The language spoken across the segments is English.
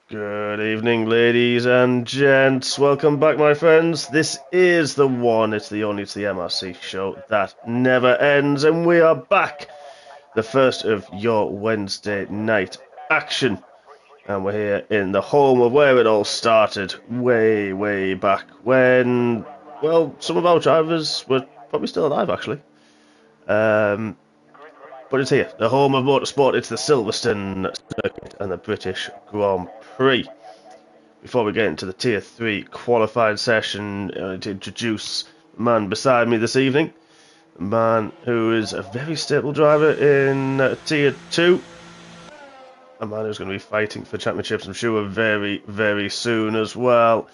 Good evening, ladies and gents. Welcome back, my friends. This is the one, it's the only, it's the MRC show that never ends, and we are back. The first of your Wednesday night action. And we're here in the home of where it all started, way, way back when, well, some of our drivers were probably still alive, actually. But it's here, the home of motorsport. It's the Silverstone Circuit and the British Grand Prix. Before we get into the Tier 3 qualifying session, to introduce the man beside me this evening, a man who is a very stable driver in Tier 2, a man who's going to be fighting for championships, I'm sure, very, very soon as well.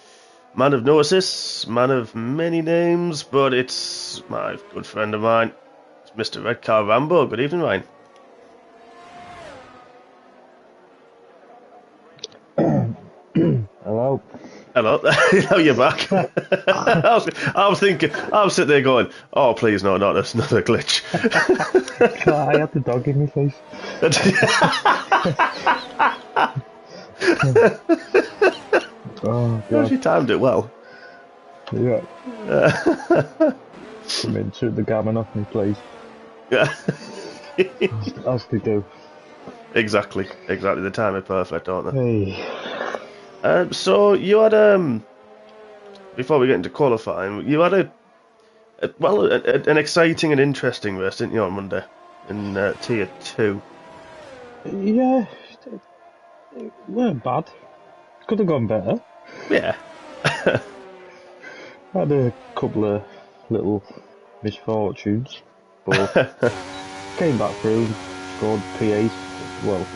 Man of no assists, man of many names, but it's my good friend of mine. It's Mr. Red Car Rambo. Good evening, Ryan. Hello. Hello. Now you're back. I was thinking, I was sitting there going, oh, please, no, not another glitch. I had the dog in my face. Oh, God. You timed it well. Yeah. Come in, took the gammon off me, please. Yeah. As they do. Exactly. The time is perfect, aren't they? Hey. So you had before we get into qualifying, you had an exciting and interesting race, didn't you, on Monday in Tier 2? Yeah. It weren't bad. Could have gone better. Yeah. Had a couple of little misfortunes, but came back through, scored P8. Well,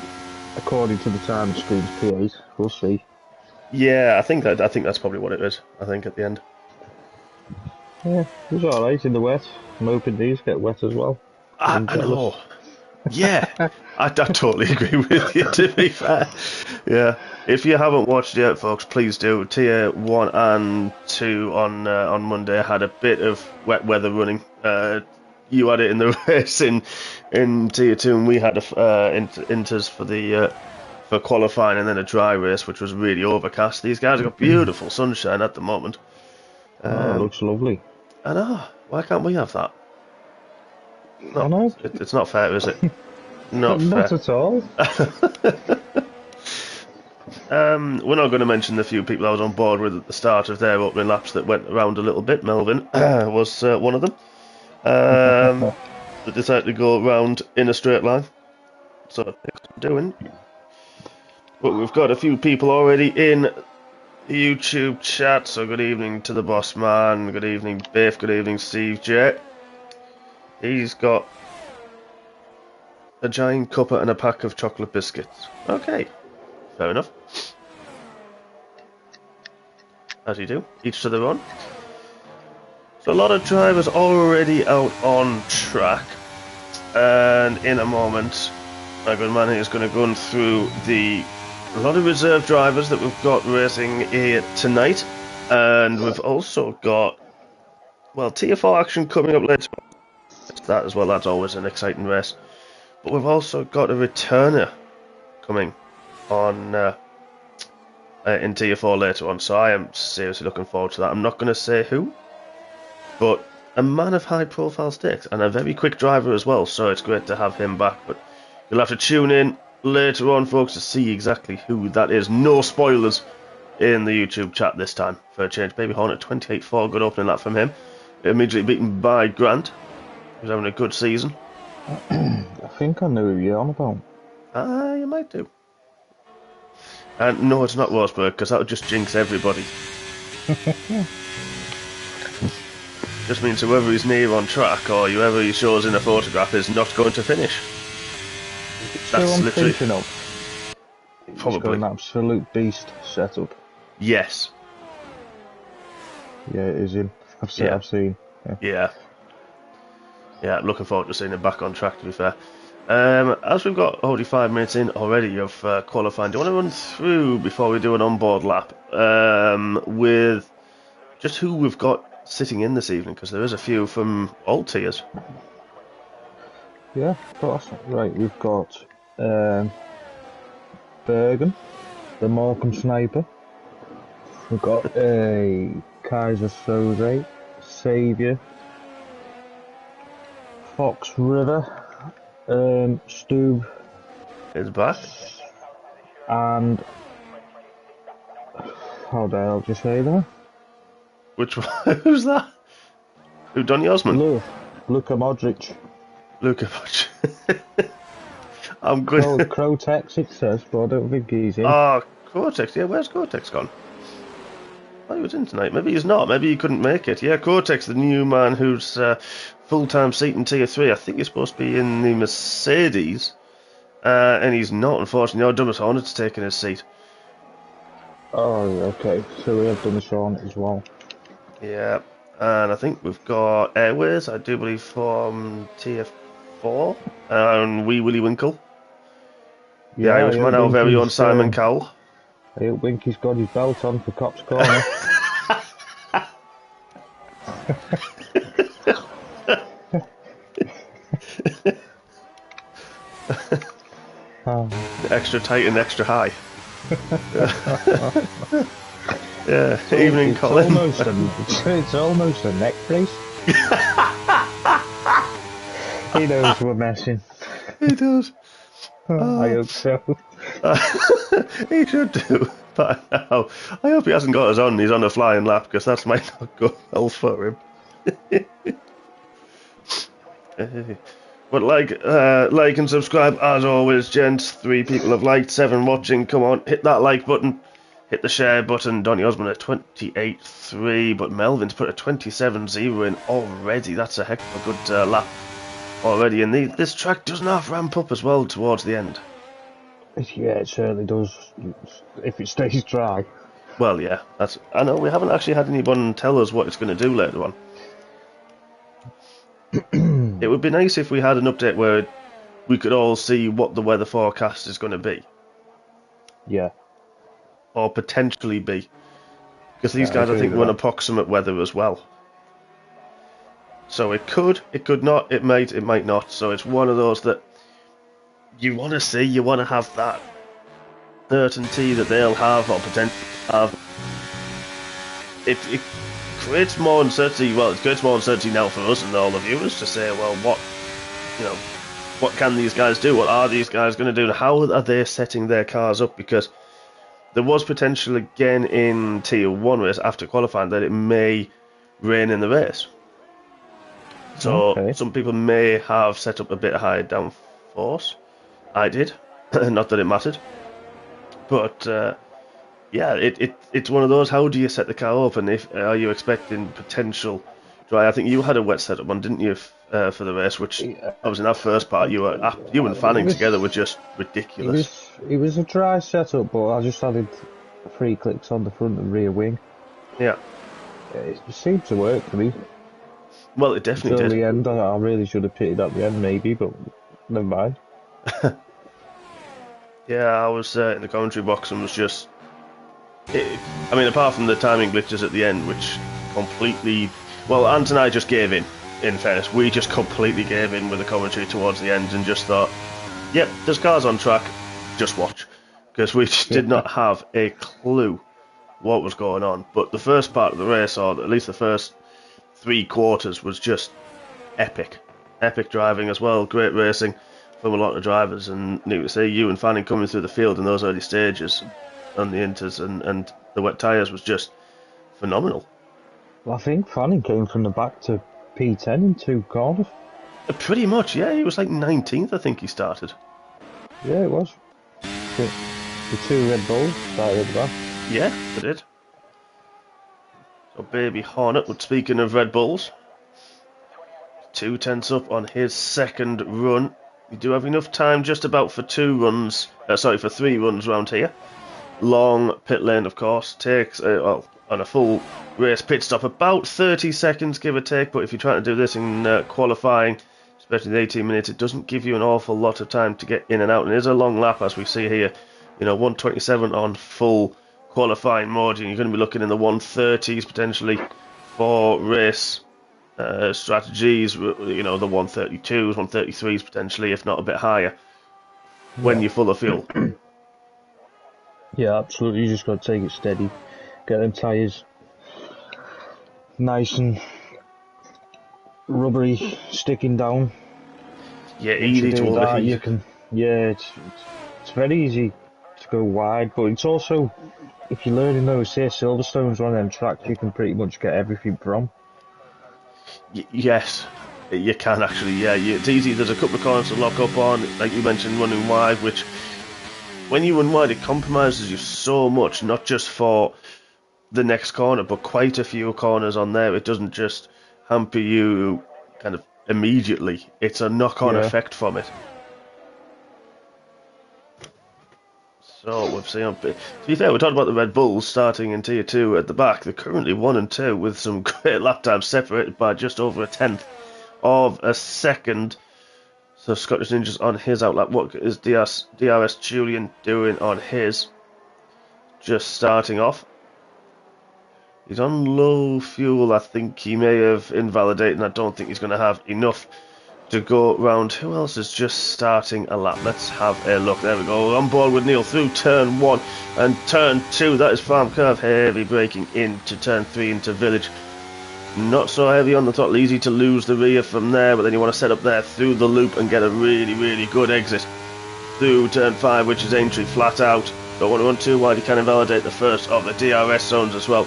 according to the time screens, P8. We'll see. Yeah, I think that's probably what it is. I think at the end. Yeah, it was alright in the wet. I'm hoping these get wet as well. I know. Yeah, I totally agree with you, to be fair. Yeah, if you haven't watched yet, folks, please do. Tier 1 and 2 on Monday had a bit of wet weather running. You had it in the race in Tier 2, and we had inters for qualifying, and then a dry race, which was really overcast. These guys have got beautiful sunshine at the moment. It looks lovely. I know. Why can't we have that? No, I know. It's not fair, is it? Not Not fair. at all. We're not going to mention the few people I was on board with at the start of their opening laps that went around a little bit. Melvin was one of them. That decided to go around in a straight line. So thanks for doing. But we've got a few people already in the YouTube chat. So good evening to the boss man. Good evening, Biff. Good evening, Steve J. He's got a giant cuppa and a pack of chocolate biscuits. Okay, fair enough. As you do, each to their own. So a lot of drivers already out on track, and in a moment, my good man here is going to go through a lot of reserve drivers that we've got racing here tonight, and we've also got, well, Tier 4 action coming up later. That as well. That's always an exciting race. But we've also got a returner coming on in Tier 4 later on, so I am seriously looking forward to that. I'm not going to say who, but a man of high profile stakes and a very quick driver as well, so it's great to have him back. But you'll have to tune in later on, folks, to see exactly who that is. No spoilers in the YouTube chat this time for a change. Baby Hornet 28-4, good opening lap from him. Immediately beaten by Grant, who's having a good season. I think I know who you're on about. You might do. And no, it's not Rosberg, because that would just jinx everybody. Just means whoever is near on track, or whoever he shows in a photograph, is not going to finish. That's I'm literally... thinking of. Probably. He's got an absolute beast setup. Yes. Yeah, it is him. I've seen. Yeah. Yeah, I'm looking forward to seeing him back on track, to be fair. As we've got already 5 minutes in already of qualifying, do you want to run through, before we do an onboard lap, with just who we've got sitting in this evening? Because there is a few from all tiers. Yeah, of course. Right, we've got Bergen, the Morecambe Sniper. We've got a Kaiser Soze, Saviour, Fox River, Stube, It's back. and how the hell did you say that? Which one? Who's that? Who, Donny Osmond? Luka Modric. Luka Modric. I'm good. Crotex it says, but I don't think he's in. Oh, Cortex. Yeah, where's Cortex gone? Oh, he was in tonight. Maybe he's not. Maybe he couldn't make it. Yeah, Cortex, the new man who's full-time seat in Tier 3. I think he's supposed to be in the Mercedes. And he's not, unfortunately. No, Dumas Hornet's taking his seat. Oh, okay. So we have done the Hornet as well. Yeah. And I think we've got Airways, I do believe, from Tier 4. And Wee Willie Winkle. The Irishman, our very own Simon Cowell. I hope Winky's got his belt on for Cops Corner. Extra tight and extra high. Yeah, evening, Colin. It's almost a neck brace. He knows we're messing. He does. I hope so. He should do. But now, I hope he hasn't got us on. He's on a flying lap, because that might not go well for him. But like and subscribe as always, gents. 3 people have liked, 7 watching. Come on, hit that like button, hit the share button. Donny Osmond at 28.3, but Melvin's put a 27.0 in already. That's a heck of a good lap already. And this track does not ramp up as well towards the end. Yeah, it certainly does. If it stays dry. Well, yeah, I know we haven't actually had anyone tell us what it's going to do later on. It would be nice if we had an update where we could all see what the weather forecast is going to be. Yeah. Or potentially be. Because these guys, I think, run approximate weather as well. So it could not, it might not. So it's one of those that you want to see, you want to have that certainty that they'll have or potentially have. It creates more uncertainty. Well, it creates more uncertainty now for us and all the viewers to say, well, what can these guys do? What are these guys going to do? How are they setting their cars up? Because there was potential again in Tier 1 race after qualifying that it may rain in the race. So some people may have set up a bit higher downforce. I did. Not that it mattered. But yeah, it's one of those. How do you set the car up, and are you expecting potential dry? I think you had a wet setup one, didn't you, for the race? Which I was in that first part. You and Fanning together were just ridiculous. It was a dry setup, but I just added 3 clicks on the front and rear wing. Yeah, it seemed to work for me. Well, it definitely did. At the end, I really should have pitted at the end, maybe, but never mind. Yeah, I was in the commentary box and was just. I mean, apart from the timing glitches at the end, which completely. Well, Ant and I just gave in fairness. We just completely gave in with the commentary towards the end and just thought, yep, there's cars on track, just watch. Because we just did not have a clue what was going on. But the first part of the race, or at least the first 3 quarters, was just epic. Epic driving as well, great racing from a lot of drivers. And you say you and Fanning coming through the field in those early stages on the inters and the wet tyres was just phenomenal. Well, I think Fanning came from the back to P10 in 2 corners. Pretty much, yeah. He was like 19th, I think he started. Yeah, it was. The 2 Red Bulls started at the back. Yeah, they did. So Baby Hornet, but speaking of Red Bulls, 2 tenths up on his second run. You do have enough time just about for 3 runs round here. Long pit lane, of course, takes, on a full race pit stop, about 30 seconds, give or take, but if you're trying to do this in qualifying, especially the 18 minutes, it doesn't give you an awful lot of time to get in and out, and it is a long lap, as we see here, 127 on full qualifying mode, and you're going to be looking in the 130s potentially for race strategies, the 132s, 133s potentially, if not a bit higher, when you're full of fuel. Yeah, absolutely. You just got to take it steady. Get them tyres nice and rubbery, sticking down. Yeah, Once you easy to do that, overheat. you can. Yeah, it's very easy to go wide, but it's also, if you're learning those, say Silverstone's one of them tracks, you can pretty much get everything from. Yes, you can actually. Yeah, it's easy. There's a couple of corners to lock up on, like you mentioned, running wide. Which, when you run wide, it compromises you so much. Not just for the next corner, but quite a few corners on there. It doesn't just hamper you kind of immediately. It's a knock-on Yeah. effect from it. So we've seen. To be fair, we talked about the Red Bulls starting in Tier 2 at the back. They're currently 1 and 2 with some great lap times separated by just over a tenth of a second. So Scottish Ninja's on his outlap. What is DRS Julian doing on his? Just starting off. He's on low fuel. I think he may have invalidated, and I don't think he's going to have enough to go round. Who else is just starting a lap? Let's have a look. There we go. We're on board with Neil through turn 1 and turn 2. That is Farm Curve. Heavy braking into turn 3 into Village. Not so heavy on the throttle. Easy to lose the rear from there, but then you want to set up there through the loop and get a really, really good exit through turn 5, which is Aintree flat out. Don't want to run too wide. You can invalidate the first of the DRS zones as well.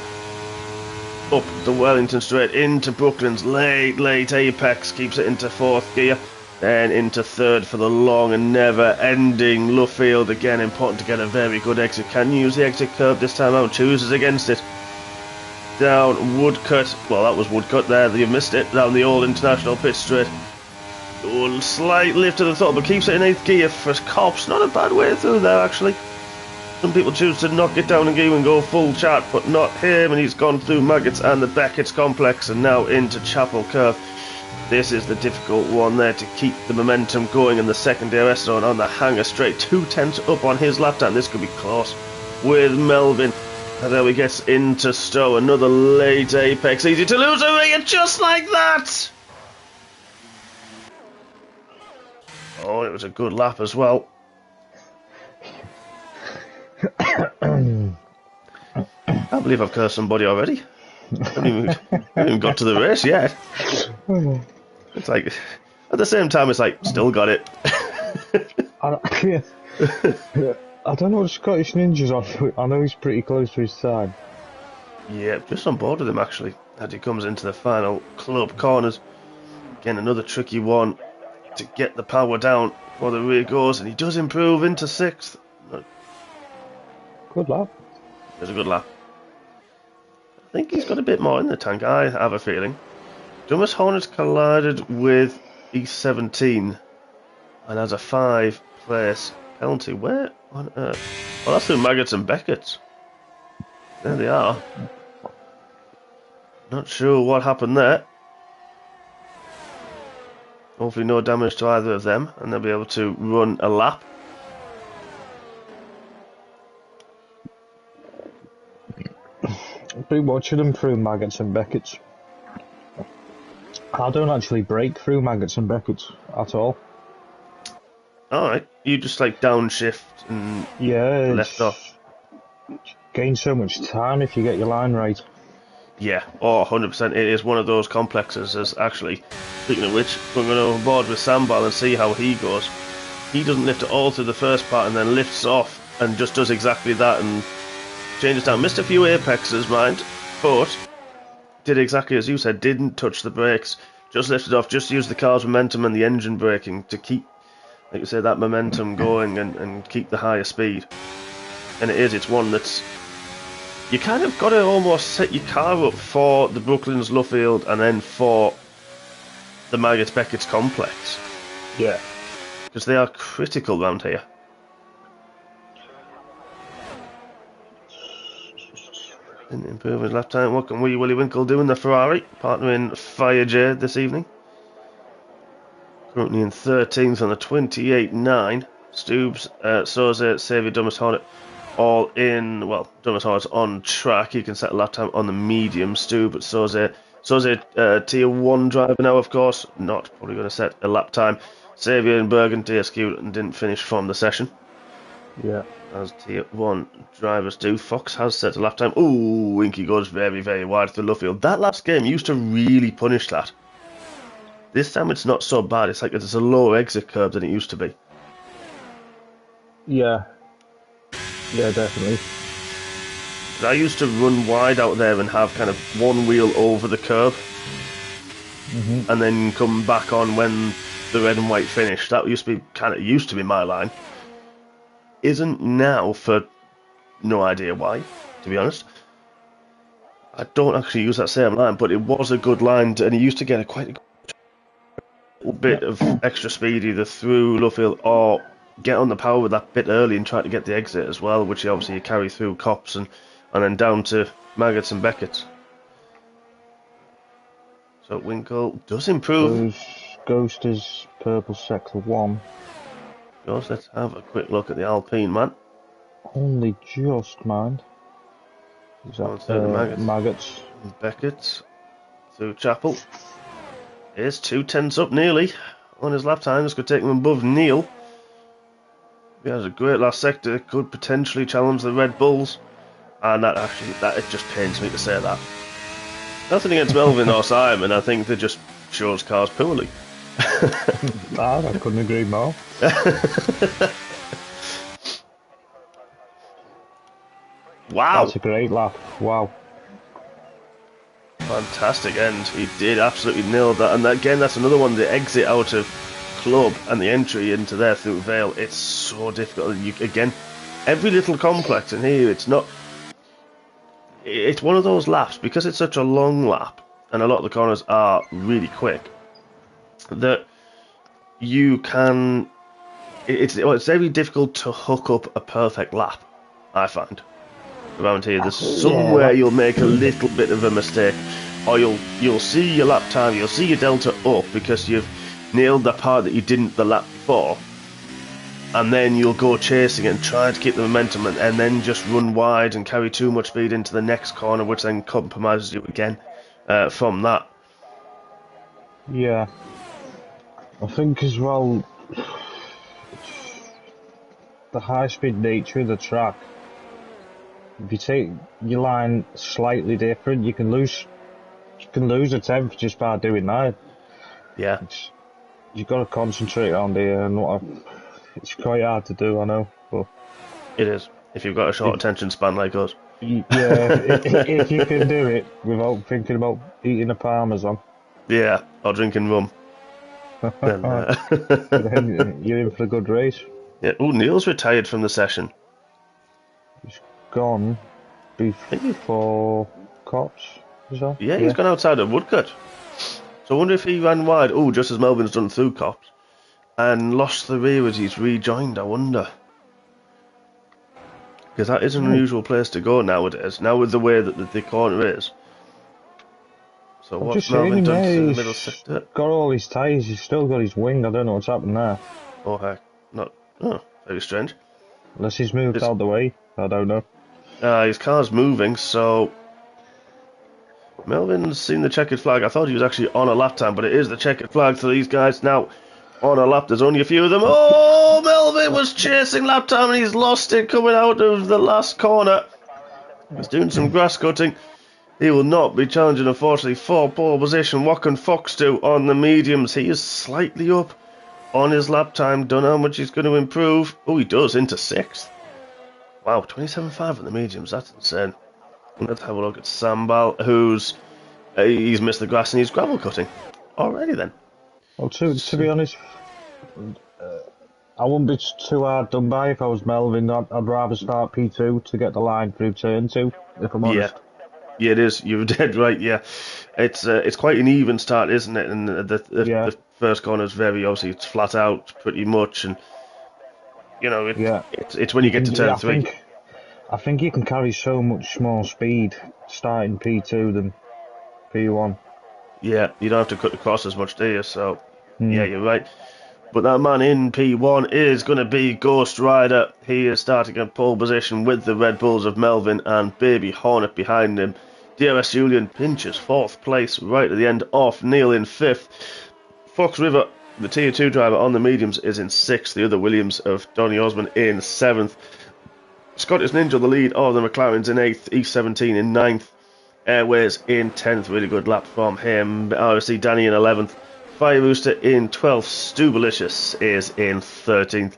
Up the Wellington straight into Brooklands, late apex, keeps it into 4th gear, then into 3rd for the long and never-ending Luffield. Again, important to get a very good exit. Can use the exit curve this time out, chooses against it. Down Woodcut, well that was Woodcut there, you missed it, down the old International pit straight. Oh, slight lift to the throttle, but keeps it in 8th gear for Cops. Not a bad way through there actually. Some people choose to knock it down in gear and go full chat, but not him, and he's gone through Maggots and the Beckett's complex and now into Chapel Curve. This is the difficult one there to keep the momentum going in the second DRS zone on the hanger straight. 2/10 up on his lap time. This could be close with Melvin. And there we get into Stowe. Another late apex. Easy to lose a rear just like that. Oh, it was a good lap as well. I can't believe I've cursed somebody already. I haven't even got to the race yet. It's like, at the same time, it's like, still got it. I don't know what Scottish Ninja's on. I know he's pretty close to his time. Yeah, just on board with him actually, as he comes into the final club corners. Again, another tricky one to get the power down before the rear goes, and he does improve into 6th. Good lap. It was a good lap. I think he's got a bit more in the tank, I have a feeling. Dumas Hornet collided with E17 and has a 5-place penalty. Where on earth? Well, that's through Maggots and Beckett's. There they are. Not sure what happened there. Hopefully no damage to either of them, and they'll be able to run a lap. I've been watching them through Maggots and Beckett's. I don't actually break through Maggots and Beckett's at all. Alright, you just like downshift and left off. Gain so much time if you get your line right. Yeah, 100%. It is one of those complexes. As actually, speaking of which, we're going to board with Sambal and see how he goes. He doesn't lift it all through the first part and then lifts off and just does exactly that and changes down. Missed a few apexes, mind, but did exactly as you said. Didn't touch the brakes. Just lifted off. Just used the car's momentum and the engine braking to keep, like you say, that momentum going and keep the higher speed. And it's one that's, you kind of got to almost set your car up for the Brooklands Luffield and then for the Margaret Beckett's complex. Yeah. Because they are critical round here. Didn't improve his lap time. What can Wee Willie Winkle do in the Ferrari? Partnering Fire J this evening. Currently in 13th on the 28.9. Stoobs, Soze, Xavier, Dumas Hornet. All in, well, Dumas Hornet's on track. He can set a lap time on the medium, Stu, but Soze, tier 1 driver now, of course, not probably going to set a lap time. Xavier and Bergen, TSQ, and didn't finish from the session. Yeah. as Tier 1 drivers do. Fox has set a lap time. Ooh, Winky goes very, very wide through Luffield. That last game used to really punish that. This time it's not so bad. It's like it's a lower exit curve than it used to be. Yeah. Yeah, definitely. I used to run wide out there and have kind of one wheel over the curb, and then come back on when the red and white finished. That used to be my line. Isn't now for no idea why, to be honest. I don't actually use that same line, but it was a good line, and he used to get quite a little bit of extra speed either through Luffield or get on the power with that bit early and try to get the exit as well, which obviously you carry through Cops and then down to Maggots and Beckett's. So Winkle does improve. Ghost is purple sector 1. Goes, let's have a quick look at the Alpine, man. Only just, mind. Is that Maggots? Beckett through Chapel. Is 2/10 up nearly on his lap time. This could take him above Neil. He has a great last sector, could potentially challenge the Red Bulls. And that it just pains me to say that. Nothing against Melvin or Simon, I think they just chose cars poorly. I couldn't agree more. Wow! That's a great lap. Wow. Fantastic end. He did absolutely nail that. And again, that's another one, the exit out of Club and the entry into there through Vale. It's so difficult. Again, every little complex in here, it's one of those laps, because it's such a long lap, and a lot of the corners are really quick, that you can... It's very difficult to hook up a perfect lap, I find. Around here, there's somewhere you'll make a little bit of a mistake, or you'll see your lap time, you'll see your delta up because you've nailed the part that you didn't the lap before, and then you'll go chasing it and try to keep the momentum, and then just run wide and carry too much speed into the next corner, which then compromises you again from that. Yeah. I think as well, the high-speed nature of the track. If you take your line slightly different, you can lose a tenth just by doing that. Yeah. You've got to concentrate on there, and it's quite hard to do, I know. But it is, if you've got a short attention span like us. Yeah, if you can do it without thinking about eating a parmesan. Yeah, or drinking rum. Then you're in for a good race. Yeah. Oh, Neil's retired from the session. He's gone before Cops, is that? Yeah, he's gone outside of Woodcut. So I wonder if he ran wide, just as Melvin's done through Cops, and lost the rear as he's rejoined, I wonder. Because that is an unusual place to go nowadays, now with the way that the corner is. So what's Melvin done to the middle sector? Got all his tyres, he's still got his wing, I don't know what's happened there. Oh heck, very strange. Unless he's moved out the way, I don't know. His car's moving, so... Melvin's seen the checkered flag. I thought he was actually on a lap time, but it is the checkered flag, so these guys now on a lap. There's only a few of them. Oh, Melvin was chasing lap time and he's lost it coming out of the last corner. He's doing some grass cutting. He will not be challenging, unfortunately, for pole position. What can Fox do on the mediums? He is slightly up on his lap time. Don't know how much he's going to improve. Oh, he does, into 6th. Wow, 27.5 on the mediums. That's insane. Let's have a look at Sambal, who's he's missed the grass and he's gravel cutting already. Then, well, to be honest, I wouldn't be too hard done by if I was Melvin. I'd rather start P2 to get the line through turn 2, if I'm honest. Yeah, it is. You're dead right. Yeah, it's quite an even start, isn't it? And the first corner is very obviously it's flat out pretty much, and you know it's when you get to turn 3. I think you can carry so much more speed starting P2 than P1. Yeah, you don't have to cut across as much, do you? So, yeah, you're right. But that man in P1 is going to be Ghost Rider. He is starting at pole position with the Red Bulls of Melvin and Baby Hornet behind him. DRS Julian pinches 4th place right at the end, off Neil in 5th. Fox River The Tier 2 driver on the mediums is in 6th. The other Williams of Donny Osmond in 7th. Scottish Ninja the lead. Oh, the McLaren's in 8th. E17 in 9th. Airways in 10th. Really good lap from him. RC Danny in 11th. Fire Rooster in 12th. Stubelicious is in 13th.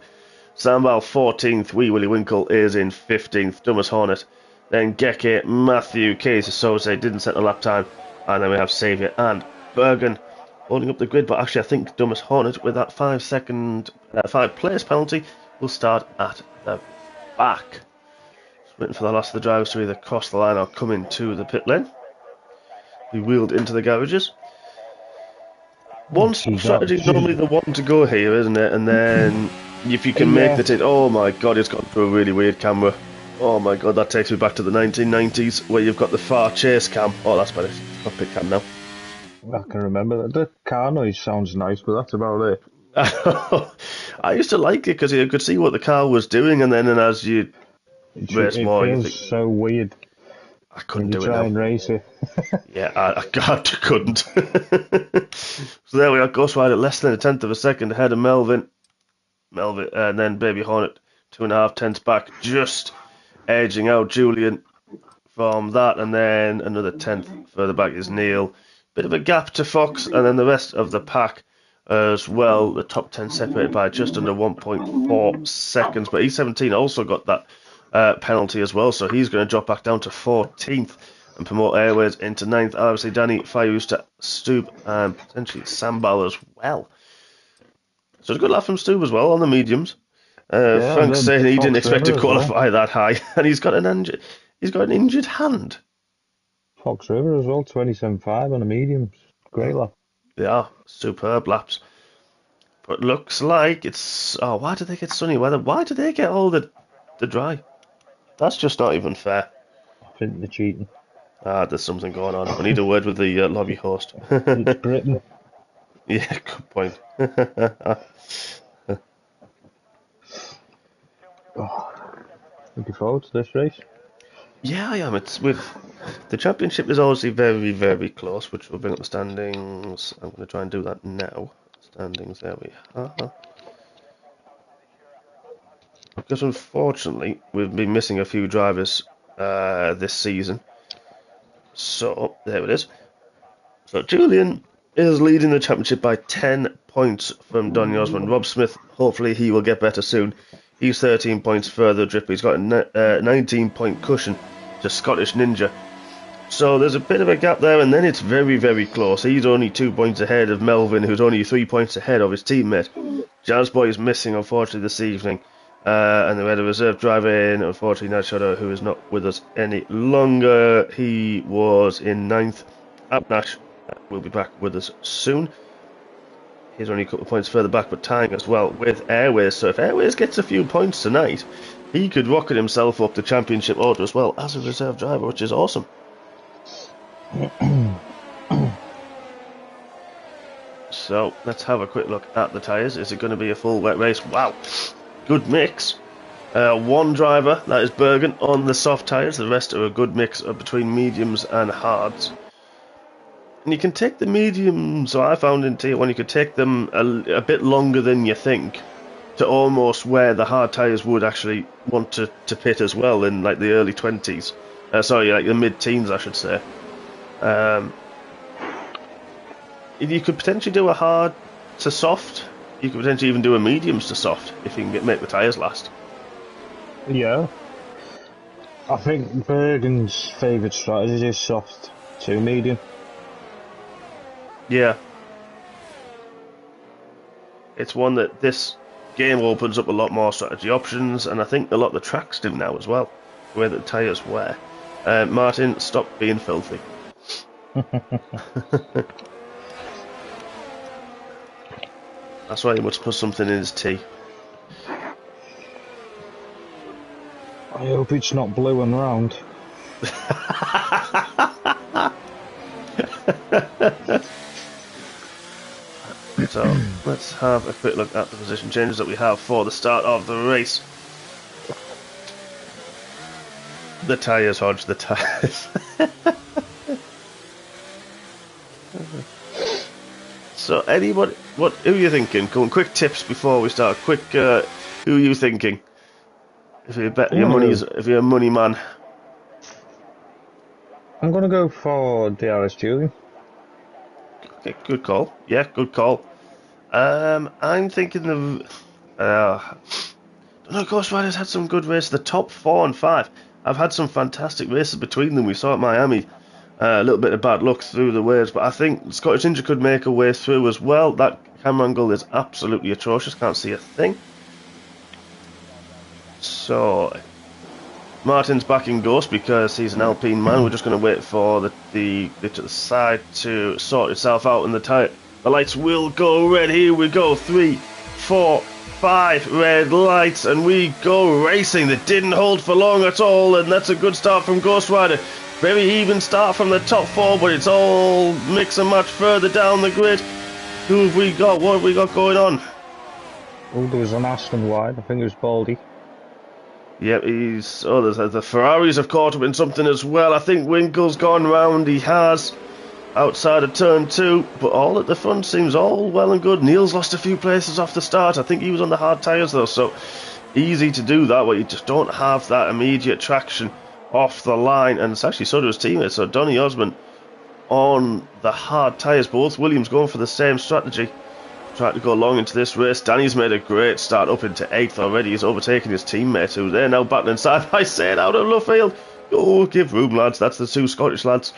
Sambal 14th. Wee Willie Winkle is in 15th. Dumas Hornet. Then Geke, Matthew, Case Sose didn't set a lap time. And then we have Saviour and Bergen holding up the grid. But actually, I think Dumas Hornet, with that 5 place penalty, will start at the back. Just waiting for the last of the drivers to either cross the line or come into the pit lane. We wheeled into the garages. One strategy is normally the one to go here, isn't it? And then if you can make the tit, oh my god, it's gone through a really weird camera. Oh my god, that takes me back to the 1990s where you've got the far chase cam. Oh, that's better. Cockpit cam now. I can remember that. The car noise sounds nice, but that's about it. I used to like it because you could see what the car was doing, and then as you race more, it feels so weird. I couldn't do it try now. And race it. Yeah, I couldn't. So there we are, Ghost Rider less than a tenth of a second ahead of Melvin, and then Baby Hornet 2.5 tenths back, just edging out Julian from that, and then another tenth further back is Neil. Bit of a gap to Fox, and then the rest of the pack as well. The top 10 separated by just under 1.4 seconds, but E17 also got that penalty as well, so he's going to drop back down to 14th and promote Airways into 9th. Obviously, Danny, Fireuster, Stube, and potentially Sambal as well. So it's a good lap from Stube as well on the mediums. Frank's saying he didn't expect to qualify that high, and he's got an injured hand. Fox River as well, 27.5 on the mediums. Great lap. They are superb laps. But looks like it's... Oh, why did they get sunny weather? Why did they get all the dry? That's just not even fair. I think they're cheating. There's something going on. I need a word with the lobby host. It's Britain. Yeah, good point. Looking forward to this race. Yeah, I am. It's with the championship is obviously very, very close, which will bring up the standings. I'm going to try and do that now. Standings, there we are. Because unfortunately, we've been missing a few drivers this season. So, there it is. So, Julian is leading the championship by 10 points from Donny Osmond. Rob Smith, hopefully he will get better soon. He's 13 points further drip. He's got a 19-point cushion to Scottish Ninja. So there's a bit of a gap there, and then it's very, very close. He's only 2 points ahead of Melvin, who's only 3 points ahead of his teammate. Jazzboy is missing, unfortunately, this evening. And we had a reserve driver in, unfortunately, Nat Shadow, who is not with us any longer. He was in 9th. Abnash will be back with us soon. He's only a couple of points further back, but tying as well with Airways. So if Airways gets a few points tonight, he could rocket himself up the championship order as well as a reserve driver, which is awesome. So let's have a quick look at the tyres. Is it going to be a full wet race? Wow, good mix. One driver, that is Bergen, on the soft tyres. The rest are a good mix of between mediums and hards. And you can take the mediums, so I found in Tier 1, you could take them a bit longer than you think to almost where the hard tyres would actually want to pit as well in like the early 20s. Like the mid-teens, I should say. You could potentially do a hard to soft. You could potentially even do a mediums to soft if you can make the tyres last. Yeah. I think Bergen's favourite strategy is soft to medium. Yeah. It's one that this game opens up a lot more strategy options, and I think a lot of the tracks do now as well, the way that the tyres wear. Martin, stop being filthy. That's why he must put something in his tea. I hope it's not blue and round. So let's have a quick look at the position changes that we have for the start of the race. The tyres, Hodge, the tyres. So, anybody, who are you thinking? Go on, quick tips before we start. Quick, who are you thinking? If you bet your money's, if you're a money man. I'm gonna go for DRS Julian. Okay, good call. Yeah, good call. I'm thinking of. I don't know, Ghost Rider's had some good races. The top 4 and 5 have had some fantastic races between them. We saw at Miami a little bit of bad luck through the waves, but I think Scottish Ninja could make a way through as well. That camera angle is absolutely atrocious. Can't see a thing. So Martin's backing Ghost because he's an Alpine man. We're just going to wait for the glitch at the side to sort itself out, and the lights will go red. Here we go. 3, 4, 5 red lights, and we go racing. That didn't hold for long at all, and that's a good start from Ghost Rider. Very even start from the top 4, but it's all mix and match further down the grid. Who have we got? What have we got going on? Oh, there was an Aston wide. I think it was Baldy. Yep, the Ferraris have caught up in something as well. I think Winkle's gone round. He has. Outside of turn 2, but all at the front seems all well and good. Neil's lost a few places off the start. I think he was on the hard tyres though, so easy to do that, but you just don't have that immediate traction off the line, and it's actually so do his teammates. So Donny Osmond on the hard tyres, both Williams going for the same strategy, trying to go long into this race. Danny's made a great start up into 8th already. He's overtaken his teammate, who they're now battling side by side out of left field. Oh, give room, lads. That's the 2 Scottish lads.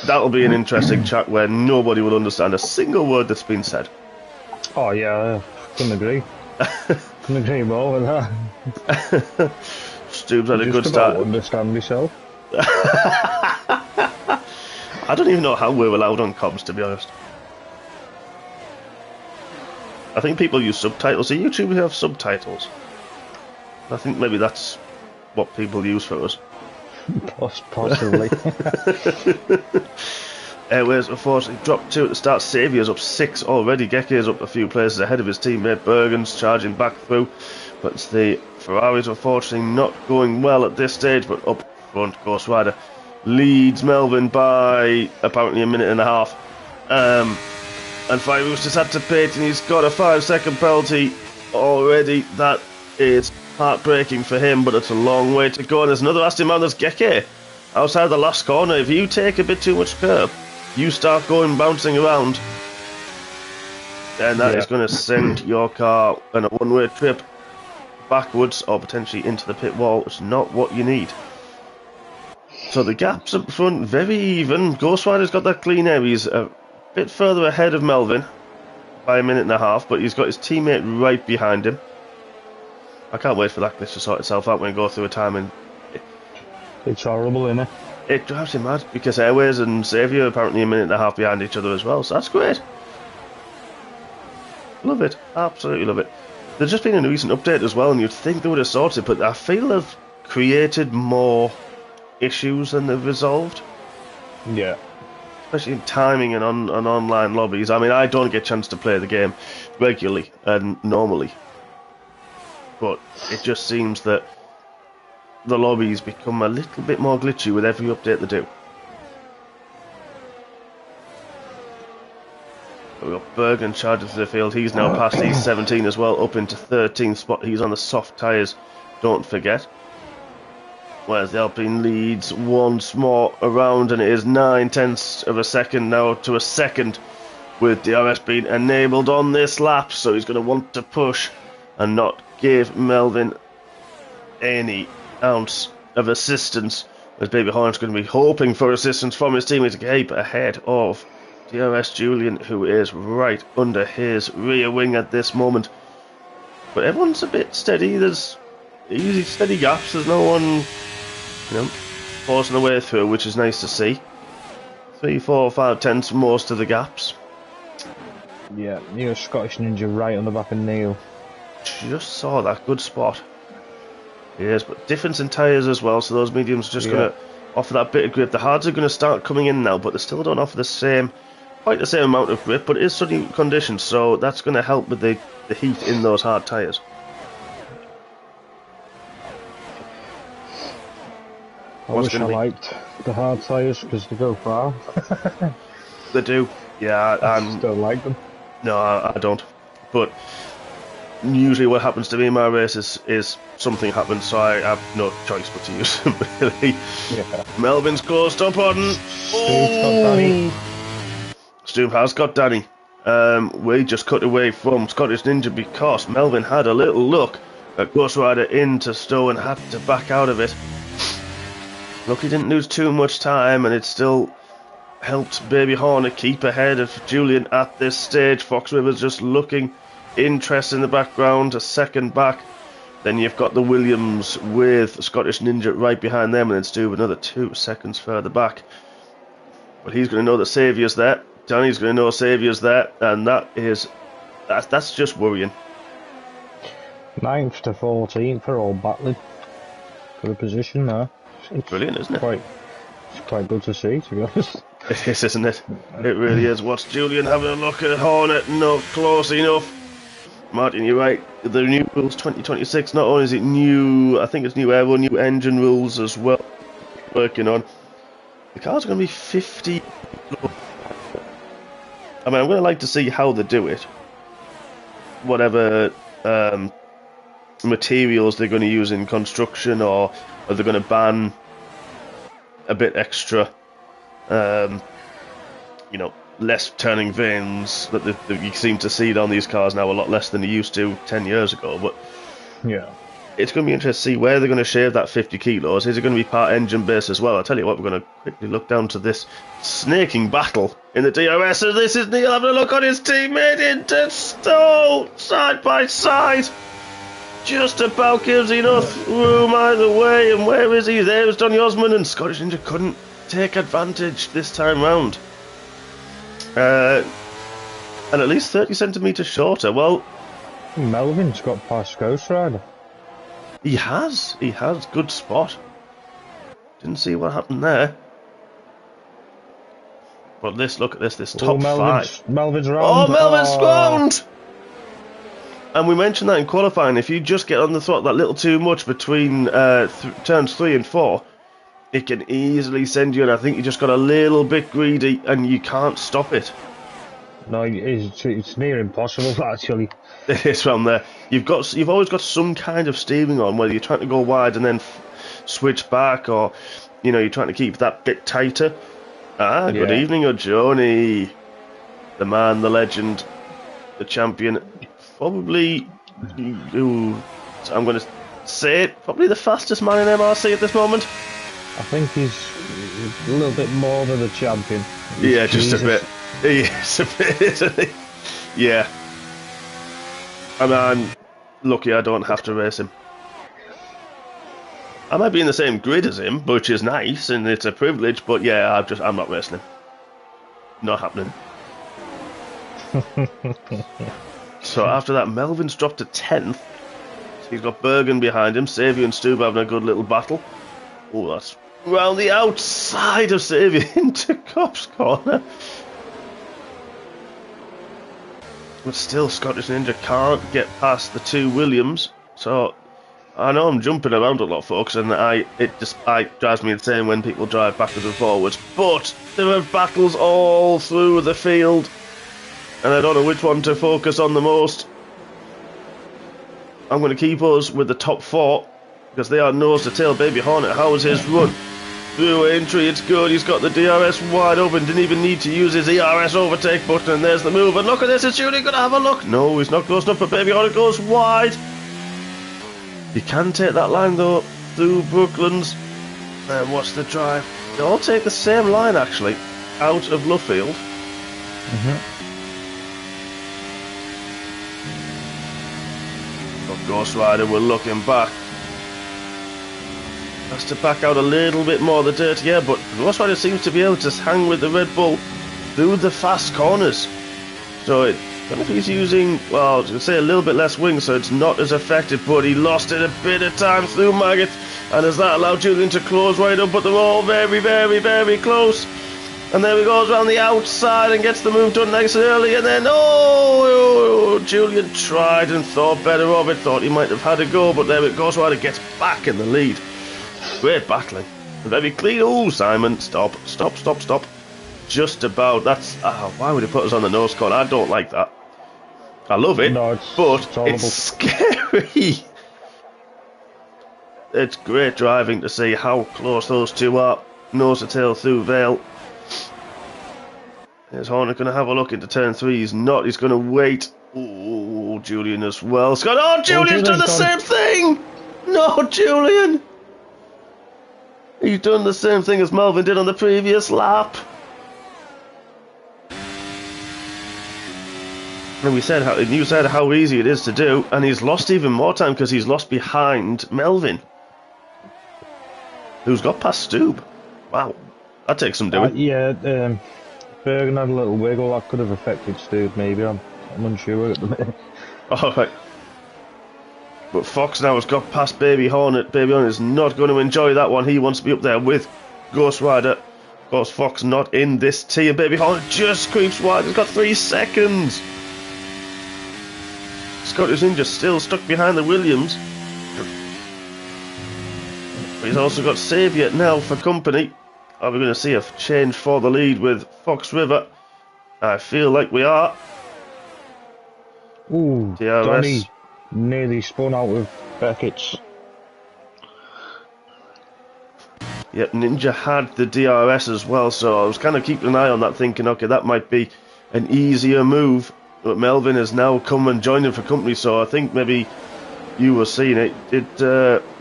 That'll be an interesting chat where nobody will understand a single word that's been said. Oh yeah, couldn't agree. Couldn't agree more with that. Stubbs had a good Just start. about understand myself. I don't even know how we're allowed on comms, to be honest. I think people use subtitles. So YouTube have subtitles. I think maybe that's what people use for us. Possibly. Airways unfortunately dropped 2 at the start. Saviour's up 6 already. Geke's up a few places ahead of his teammate. Bergen's charging back through, but the Ferraris unfortunately not going well at this stage. But up front, Ghost Rider leads Melvin by apparently a minute and a half. And Firehouse just had to pit, and he's got a 5-second penalty already. That is heartbreaking for him, but it's a long way to go. And there's another Aston man, there's Geke outside the last corner. If you take a bit too much curb, you start going bouncing around, and that is going to send your car on a one-way trip backwards or potentially into the pit wall. It's not what you need. So the gaps up front, very even. Ghost Rider's got that clean air. He's a bit further ahead of Melvin by a minute and a half, but he's got his teammate right behind him. I can't wait for that glitch to sort itself out when we go through a timing. It's horrible, isn't it? It drives him mad because Airways and Xavier are apparently a minute and a half behind each other as well, so that's great. Love it, absolutely love it. There's just been a recent update as well, and you'd think they would have sorted, but I feel they've created more issues than they've resolved. Yeah. Especially in timing and on online lobbies. I mean, I don't get a chance to play the game regularly and normally, but it just seems that the lobbies become a little bit more glitchy with every update they do. We've got Bergen charging through the field. He's now past he's 17 as well, up into 13th spot. He's on the soft tyres, don't forget. Whereas the Alpine leads once more around, and it is 9/10 of a second now to a second, with DRS being enabled on this lap. So he's going to want to push and not give Melvin any ounce of assistance, as Baby Horn's going to be hoping for assistance from his teammate to keep ahead of DRS Julian, who is right under his rear wing at this moment. But everyone's a bit steady. There's easy steady gaps. There's no one, forcing the way through, which is nice to see. 3, 4, 5 tenths most of the gaps. Yeah, you're a Scottish Ninja right on the back of Neil. Just saw that, good spot. Yes, but difference in tyres as well, so those mediums are just going to offer that bit of grip. The hards are going to start coming in now, but they still don't offer quite the same amount of grip, but it is sunny conditions, so that's going to help with the heat in those hard tyres. I wish I liked the hard tyres because they go far. They do. Yeah, I just don't like them. no, I don't. But usually what happens to me in my races is something happens, so I have no choice but to use them, really. Yeah. Melvin's closed up on... Stu's got Danny. Stu has got Danny. We just cut away from Scottish Ninja because Melvin had a little look at Ghost Rider into Stowe and had to back out of it. Look, he didn't lose too much time, and it still helped Baby Hornet keep ahead of Julian at this stage. Fox River's just looking interest in the background, a second back. Then you've got the Williams with Scottish Ninja right behind them, and then Stu another 2 seconds further back. But he's going to know that Saviour's there. Danny's going to know Saviour's there, and that's just worrying. 9th to 14th are all battling for the position now. It's Brilliant, isn't it? It's quite good to see, to be honest. It is, isn't it? It really is. What's Julian having a look at Hornet? No, close enough. Martin, you're right. The new rules 2026, not only is it new, I think it's new aero, new engine rules as well. Working on. The car's going to be 50. I mean, I'm going to like to see how they do it. Whatever materials they're going to use in construction, or are they going to ban a bit extra, less turning vanes that you seem to see on these cars now, a lot less than they used to 10 years ago. But yeah, it's going to be interesting to see where they're going to shave that 50 kilos. Is it going to be part engine base as well? I'll tell you what, we're going to quickly look down to this snaking battle in the DRS. And this is Neil having a look on his teammate into Stowe, side by side. Just about gives enough room either way. And where is he? There's Donny Osmond, and Scottish Ninja couldn't take advantage this time round. And at least 30 centimetres shorter. Well, Melvin's got past Ghost Rider. He has. Good spot. Didn't see what happened there. But look at this top five. Melvin's round. Oh, Melvin's round! And we mentioned that in qualifying. If you just get on the throttle that little too much between turns 3 and 4, it can easily send you, and I think you just got a little bit greedy and you can't stop it. No, it's near impossible, actually. It is from there. You've always got some kind of steering on, whether you're trying to go wide and then switch back, or you're trying to keep that bit tighter. Good evening, O'Joni. The man, the legend, the champion. Probably, I'm going to say it, probably the fastest man in MRC at this moment. I think he's a little bit more than the champion. Yeah, just a bit. Yes, a bit, isn't he? Yeah. And I'm lucky I don't have to race him. I might be in the same grid as him, which is nice, and it's a privilege, but yeah, I'm not racing him. Not happening. So after that, Melvin's dropped to 10th. So he's got Bergen behind him. Saviour and Stu having a good little battle. Oh, that's round the outside of Saviour into Cop's corner. But still, Scottish Ninja can't get past the 2 Williams. So I know I'm jumping around a lot, folks, and it drives me insane when people drive backwards and forwards. But there are battles all through the field, and I don't know which one to focus on the most. I'm going to keep us with the top 4, because they are nose to tail. Baby Hornet, how was his run? Through entry, it's good. He's got the DRS wide open. Didn't even need to use his ERS overtake button. And there's the move. And look at this. It's Julie going to have a look. No, he's not close enough. But Baby Hornet goes wide. You can take that line, though, through Brooklands. And what's the drive? They all take the same line, actually, out of Luffield. But Ghost Rider, we're looking back. Has to back out a little bit more, the dirt, yeah, but Ghost Rider seems to be able to hang with the Red Bull through the fast corners. So I don't know if he's using, well, I was going to say a little bit less wing, so it's not as effective, but he lost it a bit of time through Maggot, and has that allowed Julian to close right up, but they're all very, very, very close. And there he goes around the outside and gets the move done nice and early, and then, Julian tried and thought better of it, thought he might have had a go, but there it goes, Rider gets back in the lead. Great battling. Very clean. Oh, Simon, stop. just about. That's why would he put us on the nose cone? I don't like that. I love it, No, but horrible. it's scary. It's great driving to see how close those two are. Nose to tail through Vale. Is Horner going to have a look into turn 3? He's not. He's going to wait. Oh, Julian as well. Scott. Oh, Julian's done the same thing. No, Julian. He's done the same thing as Melvin did on the previous lap. And you said how easy it is to do, and he's lost even more time because he's lost behind Melvin, who's got past Stoob. Wow, that takes some doing. Bergen had a little wiggle that could have affected Stoob. Maybe I'm unsure at the minute. All right. But Fox now has got past Baby Hornet. Baby Hornet is not going to enjoy that one. He wants to be up there with Ghost Rider. Of course, Fox not in this tier. Baby Hornet just creeps wide. He's got 3 seconds. Scottish Ninja still stuck behind the Williams. But he's also got Saviour now for company. Are we going to see a change for the lead with Fox River? I feel like we are. Ooh, DRS. Donny nearly spun out of Beckett's. Yep, Ninja had the DRS as well, so I was kind of keeping an eye on that, thinking, okay, that might be an easier move. But Melvin has now come and joined him for company, so I think maybe you were seeing it. Did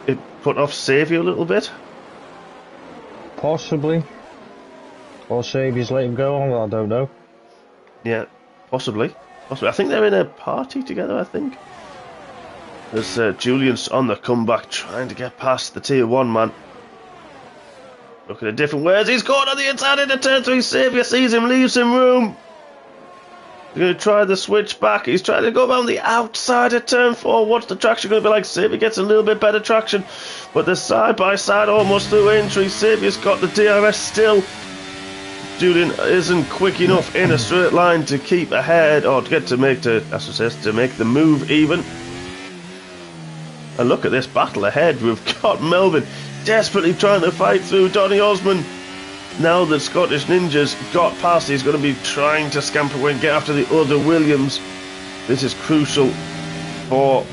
it put off Saviour a little bit? Possibly. Or Saviour's let him go on, I don't know. Yeah, possibly. I think they're in a party together, I think. There's Julian's on the comeback, trying to get past the tier 1 man. Look at the different ways he's going on the inside into turn 3. Saviour sees him, leaves him room. He's going to try the switch back. He's trying to go around the outside of turn 4. What's the traction going to be like? Saviour gets a little bit better traction, but the side-by-side almost through entry. Saviour's got the DRS still. Julian isn't quick enough in a straight line to keep ahead, or to make the move even. And look at this battle ahead. We've got Melvin desperately trying to fight through Donny Osmond. Now that Scottish Ninja's got past, he's going to be trying to scamper away and get after the other Williams. This is crucial for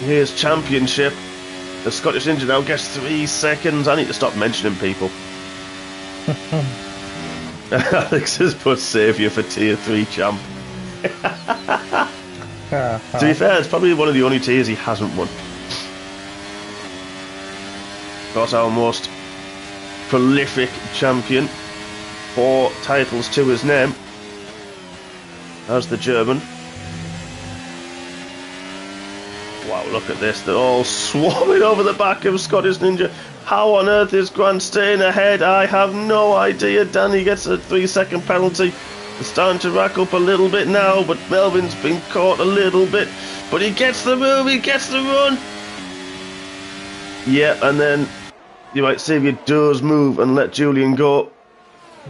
his championship. The Scottish Ninja now gets 3 seconds. I need to stop mentioning people. Alex has put Saviour for tier 3 champ. To be fair, it's probably one of the only tiers he hasn't won. Of course, our most prolific champion, 4 titles to his name, as the German. Wow, look at this. They're all swarming over the back of Scottish Ninja. How on earth is Grant staying ahead? I have no idea. Danny gets a 3-second penalty. It's starting to rack up a little bit now, but Melvin's been caught a little bit. But he gets the move, he gets the run. Yeah, and then you might see if he does move and let Julian go.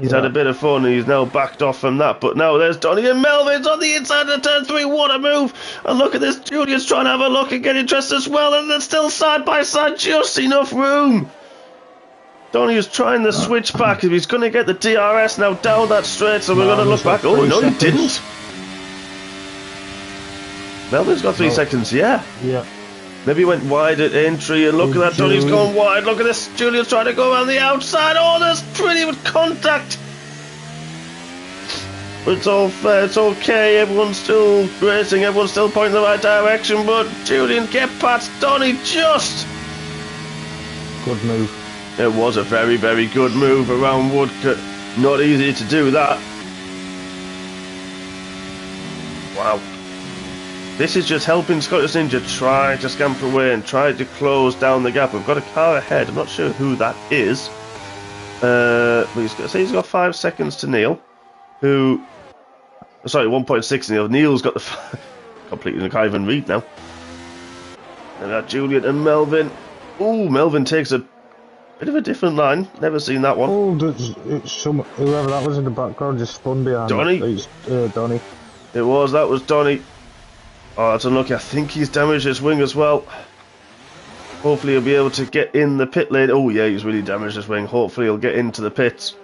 He's had a bit of fun and he's now backed off from that. But now there's Donny and Melvin's on the inside of turn 3. What a move. And look at this. Julian's trying to have a look and get interest as well. And they're still side by side. Just enough room. Donny is trying the switch back. If he's going to get the DRS now down that straight. So we're going to look back. Oh, no, he didn't. Melvin's got 3 seconds. Yeah. Maybe he went wide at entry, and look at that, Donny's gone wide. Look at this, Julian's trying to go around the outside. Oh, there's pretty much contact. But it's all fair, it's okay. Everyone's still racing, everyone's still pointing the right direction. But Julian, get past Donny just. Good move. It was a very, very good move around Woodcote. Not easy to do that. Wow. This is just helping Scottish Ninja try to scamper away and try to close down the gap. We've got a car ahead. I'm not sure who that is. But he's got 5 seconds to Neil. Who... Sorry, 1.6 Neil. Neil's got the... completely, I can't even read now. And that Julian and Melvin. Ooh, Melvin takes a bit of a different line. Never seen that one. Oh, whoever that was in the background just spun behind. Donny? Donny. That was Donny. Oh, that's unlucky. I think he's damaged his wing as well. Hopefully he'll be able to get in the pit lane. Oh yeah, he's really damaged his wing. Hopefully he'll get into the pits.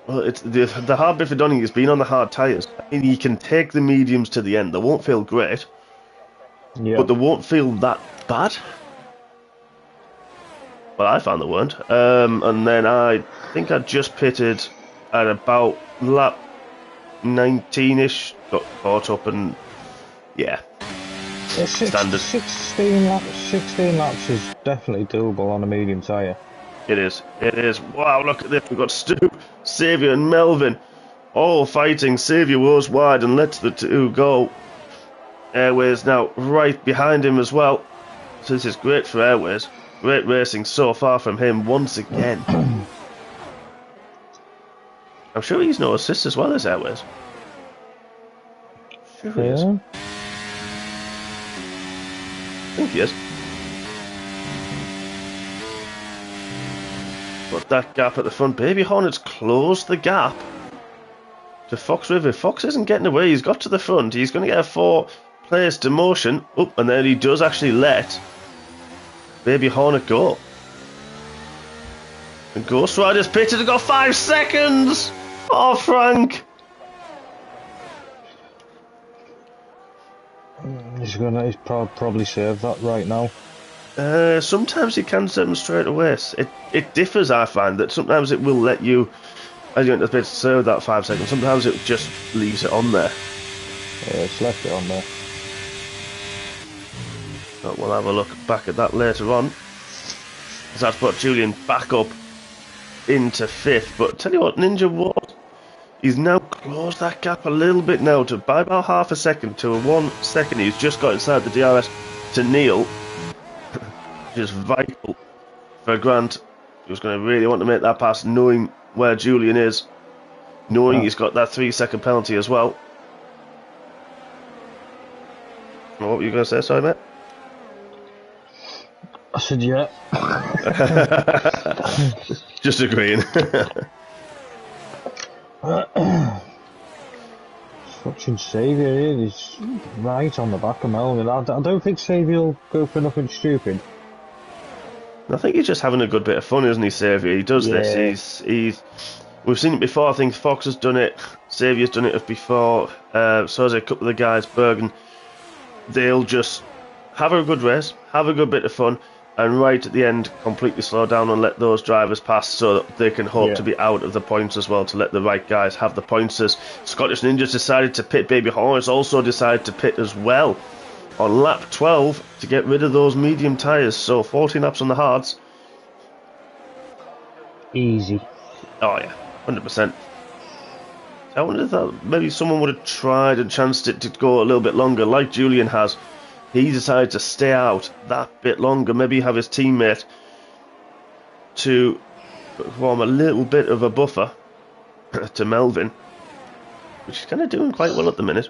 Well, it's the hard bit for Donny is being on the hard tyres. I mean, you can take the mediums to the end. They won't feel great, Yeah. but they won't feel that bad. Well, I found they weren't. And then I think I just pitted at about lap 19-ish, got caught up, and yeah, standard. 16 laps is definitely doable on a medium tyre. It is. It is. Wow, look at this. We've got Stu, Saviour, and Melvin all fighting. Saviour goes wide and lets the two go. Airways now right behind him as well. So this is great for Airways. Great racing so far from him once again. I'm sure he's no assist as well as Airways. Sure he is. I think he is. But that gap at the front, Baby Hornets closed the gap to Fox River. Fox isn't getting away. He's got to the front. He's going to get a 4-place demotion. Oh, and then he does actually let Baby Hornet go. And Ghost Rider's pitted to go 5 seconds. Oh, Frank. He's probably saved that right now. Sometimes you can set them straight away. It differs, I find, that sometimes it will let you, as you enter the pit, serve that 5 seconds. Sometimes it just leaves it on there. Yeah, it's left it on there. But we'll have a look back at that later on. As that's put Julian back up into 5th. But tell you what, Ninja Ward, he's now closed that gap a little bit now to by about half a second to a 1 second. He's just got inside the DRS to Neil. Just vital for Grant, who's going to really want to make that pass, knowing where Julian is, knowing he's got that 3-second penalty as well. What were you going to say, sorry, mate? I said, yeah. Just agreeing. Fucking Saviour, he's right on the back of Melvin. I don't think Saviour will go for nothing stupid. I think he's just having a good bit of fun, isn't he, Saviour? He does this. We've seen it before. I think Fox has done it. Saviour's done it before. So has a couple of the guys. Bergen. They'll just have a good race, have a good bit of fun, and right at the end, completely slow down and let those drivers pass so that they can hope to be out of the points as well, to let the right guys have the points. As Scottish Ninjas decided to pit, Baby Hornets also decided to pit as well on lap 12 to get rid of those medium tyres. So 14 laps on the hards. Easy. Oh yeah, 100%. I wonder if maybe someone would have tried and chanced it to go a little bit longer, like Julian has. He decided to stay out that bit longer, maybe have his teammate to form a little bit of a buffer to Melvin, which is kind of doing quite well at the minute.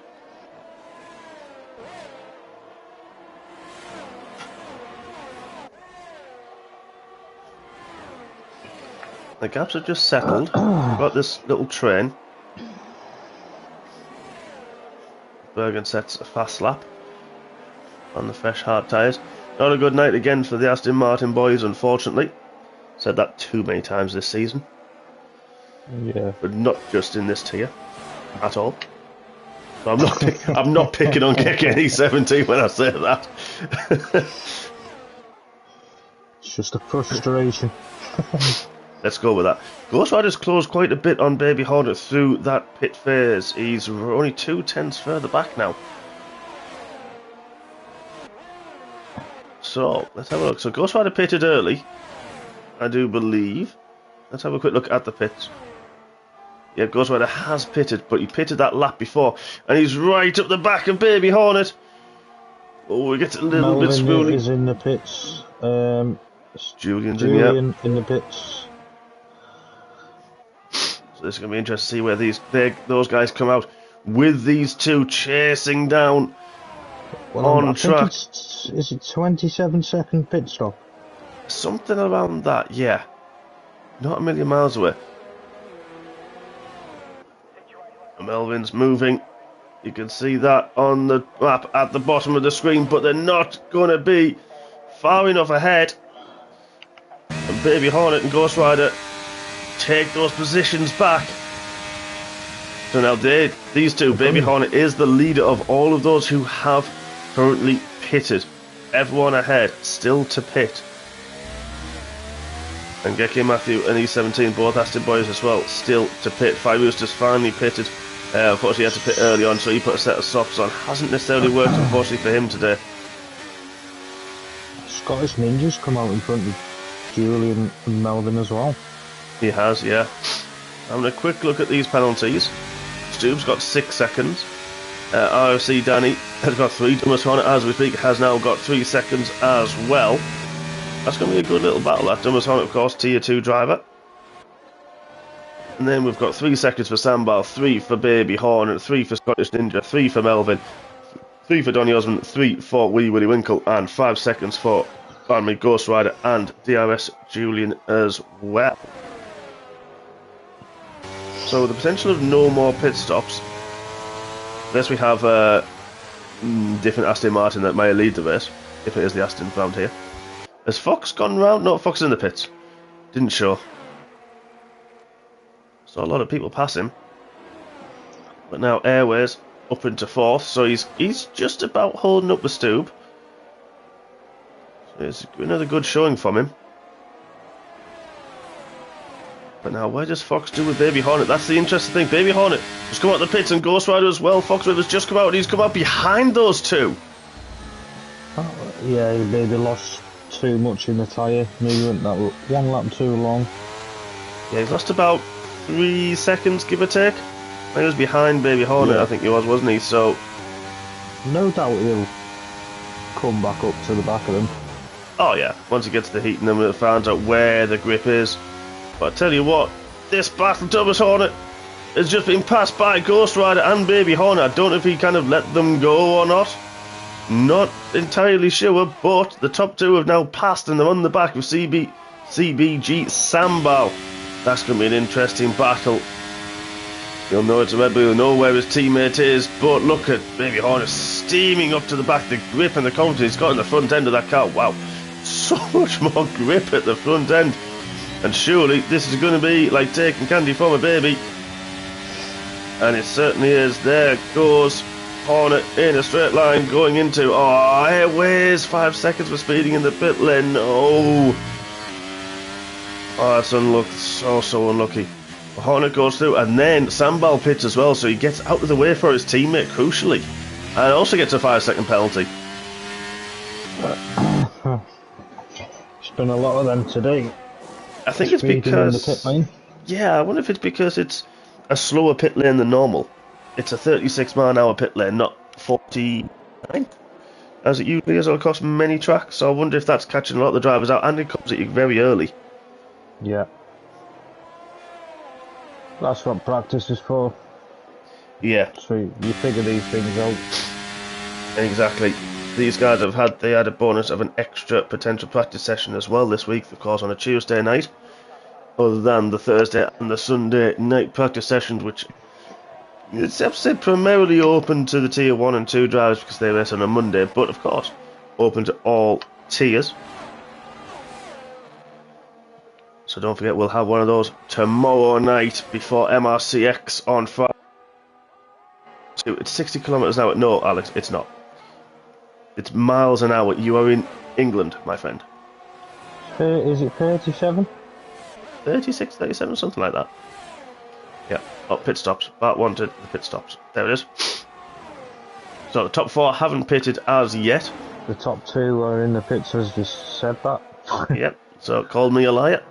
The gaps have just settled. We've got this little train. Bergen sets a fast lap on the fresh hard tyres. Not a good night again for the Aston Martin boys, unfortunately. Said that too many times this season. Yeah. But not just in this tier at all. So I'm not picking on KK17 when I say that. It's just a frustration. Let's go with that. Ghost Rider's closed quite a bit on Baby Hornet through that pit phase. He's only 2 tenths further back now. So, let's have a look. So Ghost Rider pitted early, I do believe. Let's have a quick look at the pits. Yeah, Ghost Rider has pitted, but he pitted that lap before, and he's right up the back of Baby Hornet. Oh, it gets a little bit swooly. Is in the pits. Julian's Julian in the pits. So this is going to be interesting to see where those guys come out with these two chasing down on track. Is it 27-second pit stop? Something around that, yeah. Not a million miles away. Melvin's moving. You can see that on the map at the bottom of the screen, but they're not going to be far enough ahead. And Baby Hornet and Ghost Rider take those positions back. So now these two, Baby Hornet is the leader of all of those who have currently pitted. Everyone ahead, still to pit. And Geki Matthew and E17, both Aston Boys as well, still to pit. Fire's just finally pitted. Unfortunately, he had to pit early on, so he put a set of softs on. Hasn't necessarily worked, unfortunately, for him today. Scottish Ninja's come out in front of Julian and Melvin as well. He has, yeah. Having a quick look at these penalties. Stubbs got 6 seconds. RFC Danny has got 3. Dumas Hornet, as we speak, has now got 3 seconds as well. That's going to be a good little battle. That Dumas Hornet, of course, tier 2 driver. And then we've got 3 seconds for Sambal, 3 for Baby Hornet, 3 for Scottish Ninja, 3 for Melvin, 3 for Donny Osmond, 3 for Wee Willie Winkle, and 5 seconds for Barney Ghost Rider and DRS Julian as well. So the potential of no more pit stops, unless we have a different Aston Martin that may lead the race, if it is the Aston round here. Has Fox gone round? No, Fox is in the pits. Didn't show. So a lot of people pass him. But now Airways up into 4th, so he's just about holding up the Stube. So it's another good showing from him. But now, where does Fox do with Baby Hornet? That's the interesting thing. Baby Hornet has come out of the pits and Ghost Rider as well. Fox Rider's just come out and he's come out behind those two. Yeah, he maybe lost too much in the tyre. Maybe went that 1 lap too long. Yeah, he's lost about 3 seconds, give or take. He was behind Baby Hornet, yeah. I think he was, wasn't he? So, no doubt he'll come back up to the back of them. Oh yeah, once he gets to the heat and then we'll find out where the grip is. But I tell you what, this battle Dumas Hornet has just been passed by Ghost Rider and Baby Hornet. I don't know if he kind of let them go or not. Not entirely sure, but the top two have now passed and they're on the back of CBG Sambal. That's going to be an interesting battle. You'll know it's a Red Bull, you'll know where his teammate is, but look at Baby Hornet steaming up to the back, the grip and the confidence he's got in the front end of that car. Wow, so much more grip at the front end. And surely this is going to be like taking candy from a baby. And it certainly is. There goes Hornet in a straight line going into... Oh, Airways, 5 seconds for speeding in the pit lane. No. Oh, that's unlucky. So unlucky. Hornet goes through and then Sambal pits as well, so he gets out of the way for his teammate, crucially. And also gets a 5-second penalty. It's been a lot of them today. I think it's because... Yeah, I wonder if it's because it's a slower pit lane than normal. It's a 36-mile-an-hour pit lane, not 49, as it usually is across many tracks. So I wonder if that's catching a lot of the drivers out, and it comes at you very early. Yeah. That's what practice is for. Yeah. So you figure these things out. Exactly. These guys they had a bonus of an extra potential practice session as well this week, of course, on a Tuesday night, other than the Thursday and the Sunday night practice sessions, which it's primarily open to the tier 1 and 2 drivers because they race on a Monday, but of course open to all tiers. So don't forget, we'll have one of those tomorrow night before MRCX on Friday. It's 60 kilometers an hour. No, Alex, it's not. It's miles an hour. You are in England, my friend. Is it 37? 36, 37, something like that. Yeah. Oh, pit stops. Part 1 to the pit stops. There it is. So the top 4 haven't pitted as yet. The top 2 are in the pits, as you said that. Yep. So called me a liar.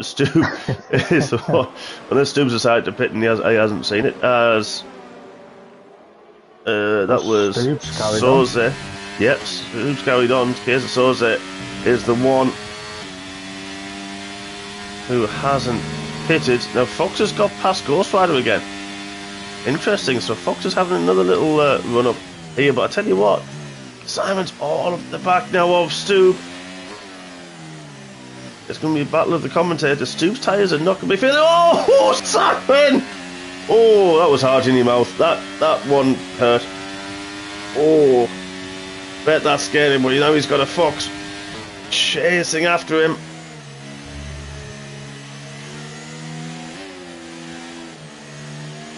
Stu is the one. When Stu's decided to pit and he hasn't seen it. As that was Soze. Yep, Stu's carried on. Kesa Soze is the one who hasn't pitted. Now Fox has got past Ghost Rider again. Interesting. So Fox is having another little run up here. But I tell you what, Simon's all up the back now of Stu. It's going to be a battle of the commentators. Stu's tyres are not going to be feeling... Oh, Simon! Oh, that was hard in your mouth. That one hurt. Oh, bet that scared him. But you know he's got a Fox chasing after him.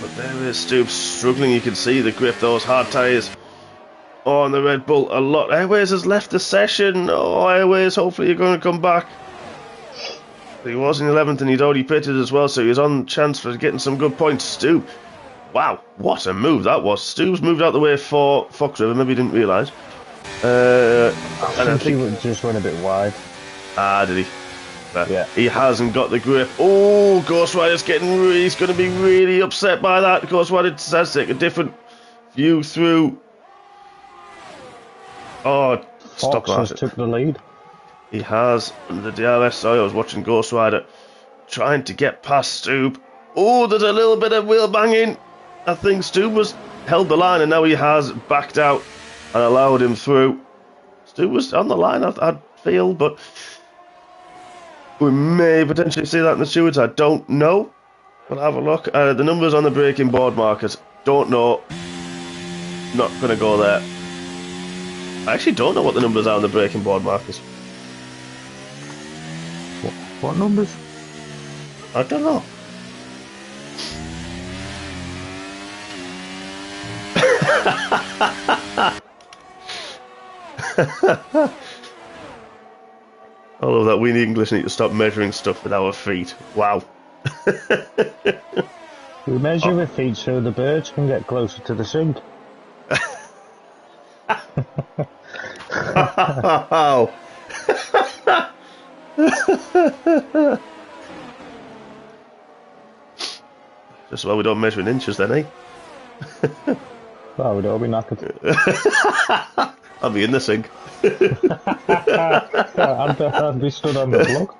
But there is Stoops struggling. You can see the grip, those hard tyres on the Red Bull a lot. Airways has left the session. Oh, Airways, hopefully you're going to come back. He was in 11th and he'd already pitted as well, so he was on chance for getting some good points. Stoop, wow, what a move that was. Stoop's moved out the way for Fox River, maybe he didn't realise. I think he just went a bit wide. Ah, did he? Yeah. He hasn't got the grip. Oh, Ghost Rider's he's going to be really upset by that. Ghost Rider decides to take a different view through. Oh, stop Fox has took the lead. He has. The DRS, sorry, I was watching Ghost Rider trying to get past Stoop. Oh, there's a little bit of wheel banging. I think Stoop was held the line and now he has backed out and allowed him through. Stoop was on the line, I'd feel, but we may potentially see that in the stewards. I don't know. We'll have a look. The numbers on the braking board markers. Don't know. Not going to go there. I actually don't know what the numbers are on the braking board markers. What numbers? I don't know. All of that, we in English need to stop measuring stuff with our feet. Wow. We measure with feet so the birds can get closer to the sink. Wow. Just why we don't measure in inches then, eh? Well, we'd all be knackered. I'll be in the sink. I'd be stood on the block.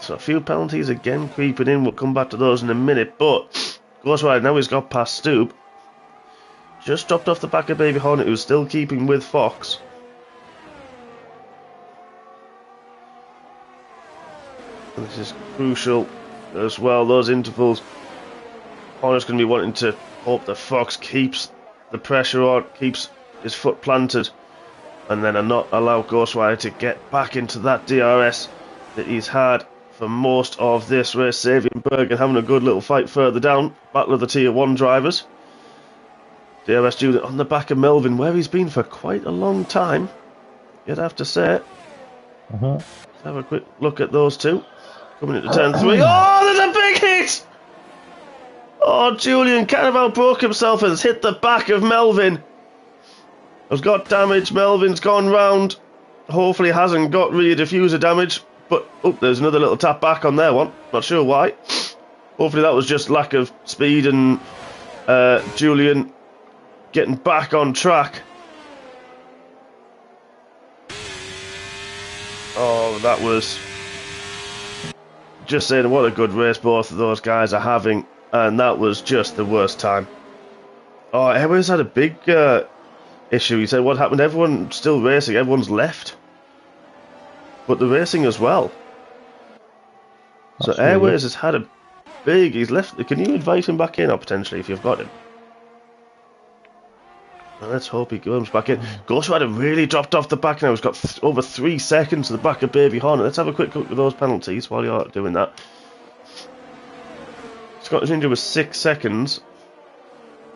So a few penalties again creeping in. We'll come back to those in a minute. But Ghost Rider, now he's got past Stoop. Just dropped off the back of Baby Hornet, who's still keeping with Fox. And this is crucial as well, those intervals. Hornet's going to be wanting to hope that Fox keeps the pressure on, keeps his foot planted, and then not allow Ghost Rider to get back into that DRS that he's had for most of this race. Xavier and Bergen having a good little fight further down. Battle of the Tier 1 drivers. DRS Julian on the back of Melvin, where he's been for quite a long time, you'd have to say. Let's have a quick look at those two. Coming into turn 3. Oh, there's a big hit! Oh, Julian Carnival broke himself and has hit the back of Melvin. Has got damage. Melvin's gone round. Hopefully hasn't got rear diffuser damage. But, oh, there's another little tap back on there one. Not sure why. Hopefully that was just lack of speed and Julian getting back on track. Oh, that was... Just saying, what a good race both of those guys are having. And that was just the worst time. Oh, Airways had a big issue. He said, what happened? Everyone's still racing. Everyone's left. But the racing as well. That's so Airways has had a big... He's left... Can you invite him back in, or potentially, if you've got him? Well, let's hope he comes back in. Ghost Rider really dropped off the back now. He's got over 3 seconds to the back of Baby Hornet. Let's have a quick look at those penalties while you're doing that. Scottish Ninja was 6 seconds,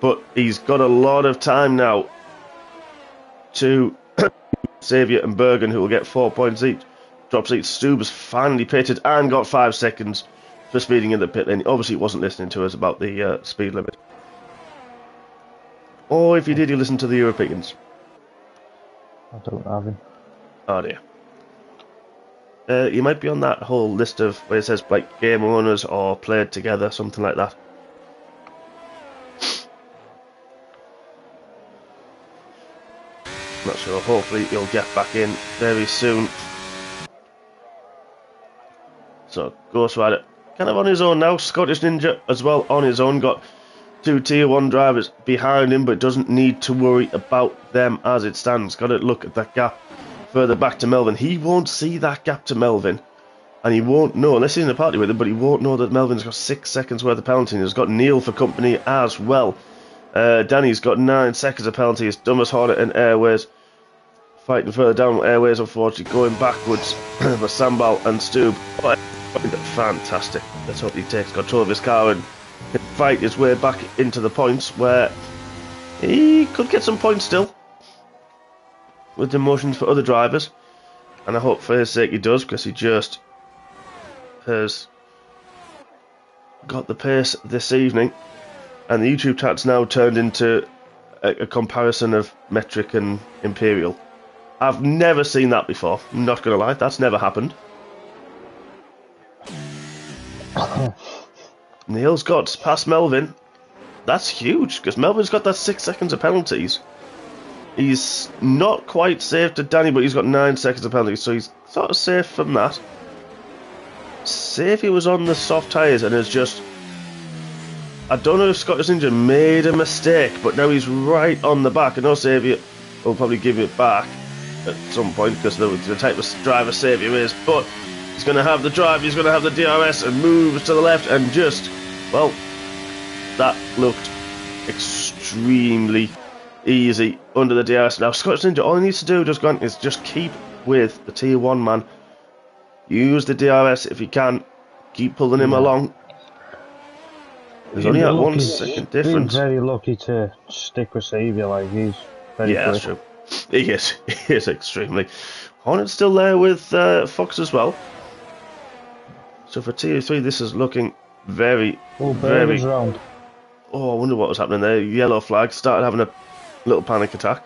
but he's got a lot of time now to Xavier and Bergen, who will get 4 points each. Drops each. Stube has finally pitted and got 5 seconds for speeding in the pit lane. Obviously, he wasn't listening to us about the speed limit. Or if you did, you listened to the Europeans. I don't have him. Oh dear. You might be on that whole list of where it says like game owners or played together, something like that. Not sure. Hopefully you'll get back in very soon. So Ghost Rider kind of on his own now. Scottish Ninja as well on his own. Got 2 Tier 1 drivers behind him, but doesn't need to worry about them as it stands. Got to look at that gap further back to Melvin. He won't see that gap to Melvin, and he won't know, unless he's in a party with him, but he won't know that Melvin's got 6 seconds worth of penalty. He's got Neil for company as well. Danny's got 9 seconds of penalty. It's Dumbest Hornet and Airways fighting further down. Airways, unfortunately, going backwards for Sambal and Stube. Oh, fantastic. Let's hope he takes control of his car and can fight his way back into the points where he could get some points still with the motions for other drivers. And I hope for his sake he does, because he just has got the pace this evening. And the YouTube chat's now turned into a comparison of Metric and Imperial. I've never seen that before, I'm not going to lie, that's never happened. Neil's got past Melvin. That's huge, because Melvin's got that 6 seconds of penalties. He's not quite safe to Danny, but he's got 9 seconds of penalties, so he's sort of safe from that. Say if he was on the soft tyres and has just... I don't know if Scottish Ninja made a mistake, but now he's right on the back. I know Saviour will probably give it back at some point, because the type of driver Saviour is, but he's going to have the drive, he's going to have the DRS, and moves to the left, and just, well, that looked extremely easy under the DRS. Now Scottish Ninja, all he needs to do, is just keep with the tier 1 man, use the DRS if he can, keep pulling him along. There's only a 1 second difference. He's very lucky to stick with Saviour, like, he's very quick. That's true. He is extremely. Hornet's still there with Fox as well. So for tier 3, this is looking very, very... round. Oh, I wonder what was happening there. Yellow flag started having a little panic attack.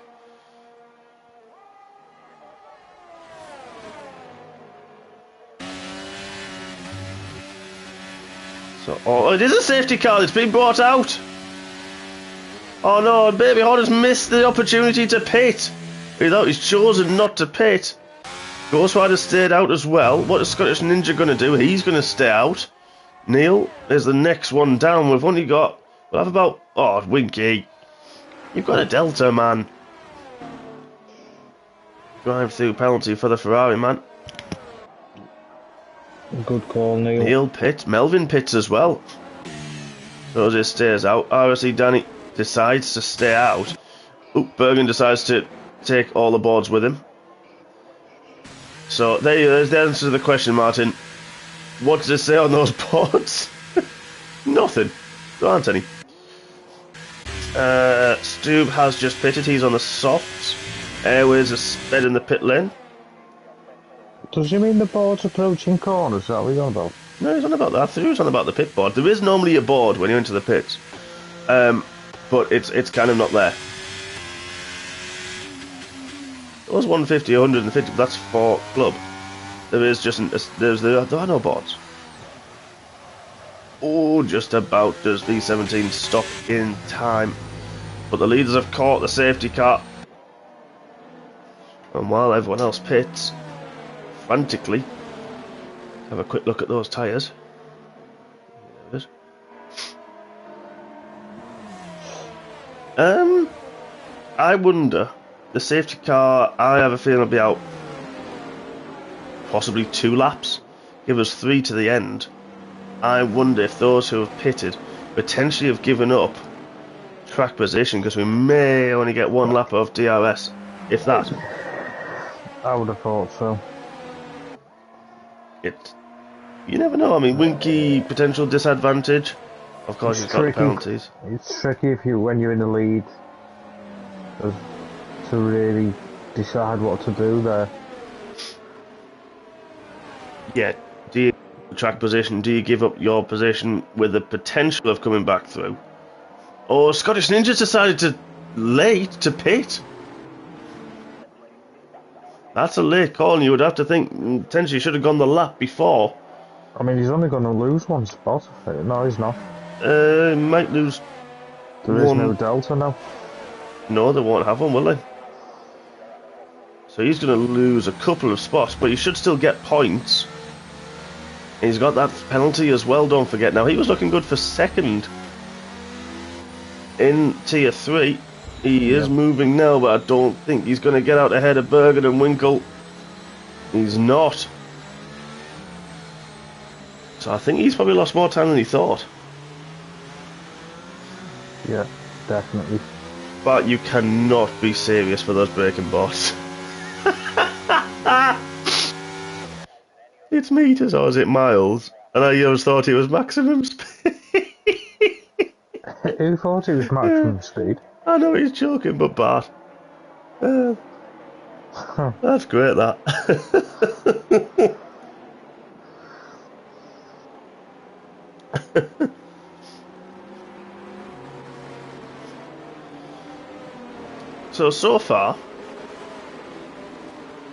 So, oh, it is a safety car. It's been brought out. Oh no, Baby Hornet's missed the opportunity to pit. He's chosen not to pit. Ghost Rider stayed out as well. What is Scottish Ninja going to do? He's going to stay out. Neil is the next one down. We've only got... We'll have about... Oh, Winky. You've got a Delta, man. Drive-through penalty for the Ferrari, man. Good call, Neil. Neil pits. Melvin pits as well. So as it stays out. RSC Danny decides to stay out. Oop, Bergen decides to take all the boards with him. So there's the answer to the question, Martin. What does it say on those boards? Nothing. There aren't any. Stube has just pitted. He's on the softs. Airways is sped in the pit lane. Does he mean the board's approaching corners? Is that what he's on about? No, he's on about that. I thought he was on about the pit board. There is normally a board when you're into the pits. But it's kind of not there. It was 150, 150, but that's for club. There is just there are no boards. Oh, just about does V17 stop in time. But the leaders have caught the safety car. And while everyone else pits frantically, have a quick look at those tyres. There it is. I wonder, the safety car, I have a feeling will be out possibly 2 laps. Give us 3 to the end. I wonder if those who have pitted potentially have given up track position, because we may only get 1 lap of DRS, if that. I would have thought so. You never know. I mean, Winky, potential disadvantage. Of course, he's got the penalties. It's tricky when you're in the lead to really decide what to do there. Yeah. Do you track position? Do you give up your position with the potential of coming back through? Or Scottish Ninja decided to late to pit? That's a late call, and you would have to think potentially should have gone the lap before. I mean, he's only going to lose 1 spot. No, he's not. Might lose. There is no Delta now. No, they won't have one, will they? So he's going to lose a couple of spots, but he should still get points. And he's got that penalty as well, don't forget. Now, he was looking good for second in Tier 3. He is moving now, but I don't think he's going to get out ahead of Bergen and Winkle. He's not. So I think he's probably lost more time than he thought. Yeah, definitely. But you cannot be serious for those braking boards. It's meters or is it miles? And I always thought it was maximum speed. Who thought it was maximum speed? I know he's joking, but bad. That's great, that. So far,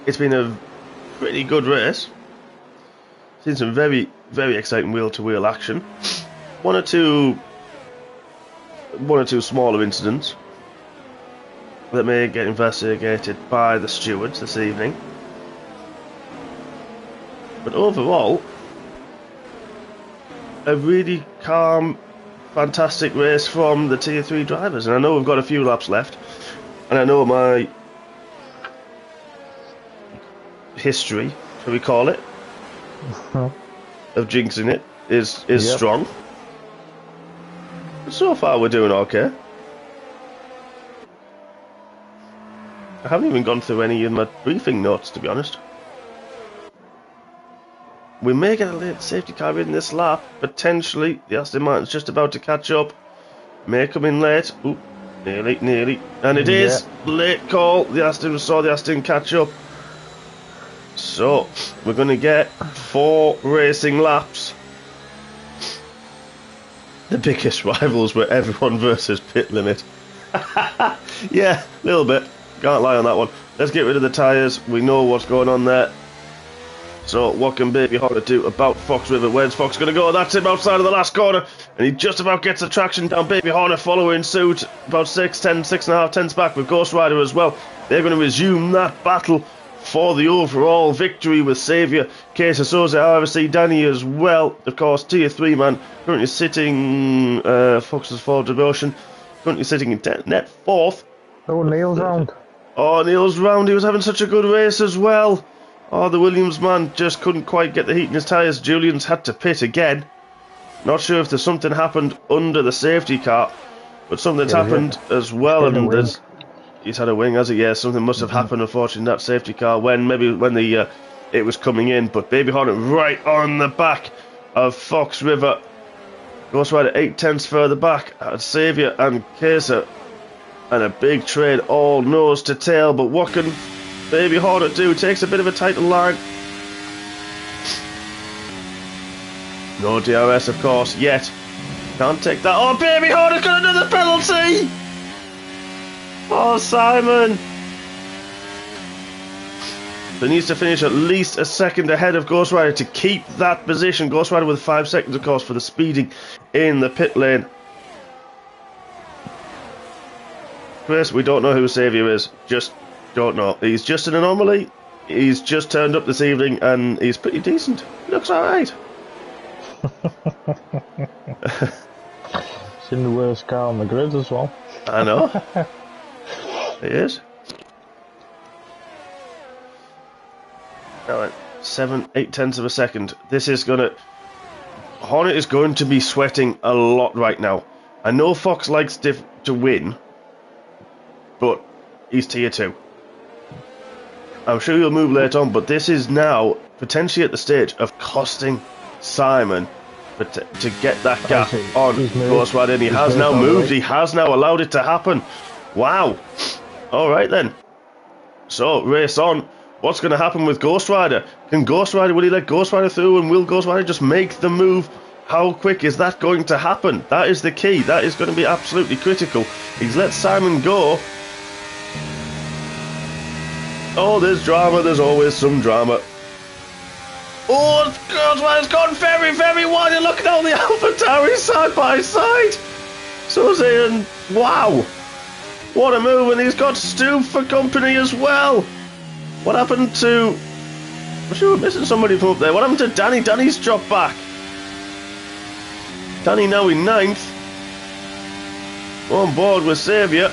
it's been a pretty good race. Seen some very, very exciting wheel-to-wheel action. One or two smaller incidents that may get investigated by the stewards this evening. But overall, a really calm, fantastic race from the Tier 3 drivers. And I know we've got a few laps left. And I know my history, shall we call it, of jinxing it is strong. But so far we're doing okay. I haven't even gone through any of my briefing notes, to be honest. We may get a late safety car in this lap. Potentially, the Aston Martin's just about to catch up. May come in late. Ooh, nearly. And it is. Late call. The Aston catch up. So, we're going to get 4 racing laps. The biggest rivals were everyone versus pit limit. Yeah, a little bit. Can't lie on that one. Let's get rid of the tyres. We know what's going on there. So what can Baby Hornet do about Fox River? Where's Fox going to go? That's him outside of the last corner. And he just about gets the traction down. Baby Hornet following suit. About 6.5 tenths back with Ghost Rider as well. They're going to resume that battle for the overall victory with Saviour. Case of Sosa, RFC, Danny as well. Of course, Tier 3 man currently sitting, Fox's Fall Devotion, currently sitting in net 4th. Oh, Neil's round. Oh, Neil's round. He was having such a good race as well. Oh, the Williams man just couldn't quite get the heat in his tyres. Julian's had to pit again. Not sure if there's something happened under the safety car, but something's happened as well. And he's had a wing, has he? Yeah, something must have happened, unfortunately, in that safety car when it was coming in. But Baby Hornet right on the back of Fox River. Ghost Rider 8 tenths further back at Saviour and Kesa. And a big trade all nose to tail. But what can Baby Hornet do? Takes a bit of a tighter line. No DRS, of course, yet. Can't take that. Oh, Baby Hornet got another penalty! Oh, Simon! He needs to finish at least a second ahead of Ghost Rider to keep that position. Ghost Rider with 5 seconds, of course, for the speeding in the pit lane. Chris, we don't know who Saviour is. Just don't know. He's just an anomaly. He's just turned up this evening and he's pretty decent. He looks alright. It's in the worst car on the grid as well. I know. He is. Alright, 8 tenths of a second. This is gonna... Hornet is going to be sweating a lot right now. I know Fox likes to win, but he's Tier 2. I'm sure he'll move later on, but this is now potentially at the stage of costing Simon to get that gap on Ghost Rider. And he has now moved. He has now allowed it to happen. Wow. Alright then. So, race on. What's going to happen with Ghost Rider? Will he let Ghost Rider through, and will Ghost Rider just make the move? How quick is that going to happen? That is the key. That is going to be absolutely critical. He's let Simon go. Oh, there's drama. There's always some drama. Oh, Ghost Rider's gone very, very wide. And look at all the AlphaTauri side by side. So saying, wow. What a move. And he's got Stu for company as well. What happened to... I'm sure we're missing somebody from up there. What happened to Danny? Danny's dropped back. Danny now in 9th. On board with Saviour.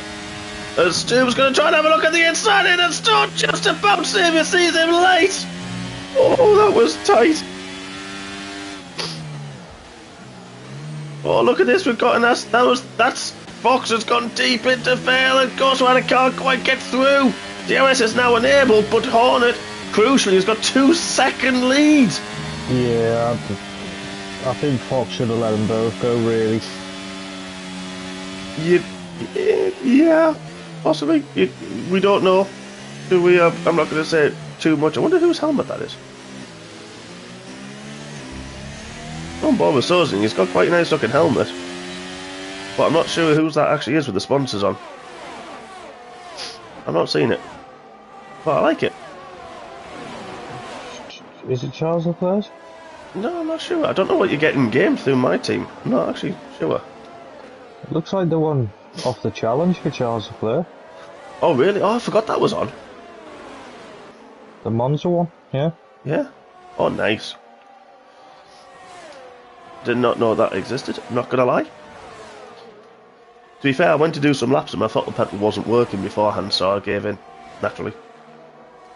And Stu's going to try and have a look at the inside in, and Stu just about Saviour sees him late. Oh, that was tight. Oh, look at this. We've got that's Fox has gone deep into fail, and Ghost Rider can't quite get through. DRS is now enabled, but Hornet, crucially, has got 2-second lead. Yeah, I think Fox should have let them both go, really. Yeah, possibly. We don't know. Do we? I'm not going to say too much. I wonder whose helmet that is. On board with Sozin, he's got quite a nice looking helmet. But I'm not sure whose that actually is with the sponsors on. I've not seen it. But I like it. Is it Charles Leclerc? No, I'm not sure. I don't know what you get in game through my team. I'm not actually sure. It looks like the one off the challenge for Charles Leclerc. Oh, really? Oh, I forgot that was on. The Monza one, yeah. Yeah. Oh, nice. Did not know that existed. I'm not going to lie. To be fair, I went to do some laps and I thought the pedal wasn't working beforehand, so I gave in, naturally.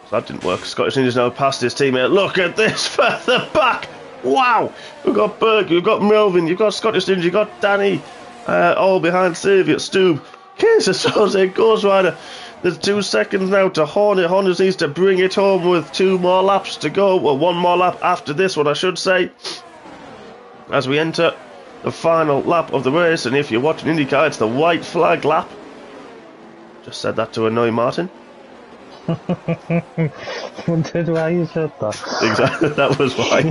So that didn't work. Scottish Ninja's now passed his teammate. Look at this further back! Wow! We've got Berg, we've got Melvin, you've got Scottish Ninja, you've got Danny, all behind Saviour, Stube, Casey Soze, Ghost Rider. There's 2 seconds now to Hornet. Hornet needs to bring it home with 2 more laps to go. Well, 1 more lap after this one, I should say. As we enter the final lap of the race, and if you're watching IndyCar, it's the white flag lap. Just said that to annoy Martin. Wondered why you said that. Exactly, that was why.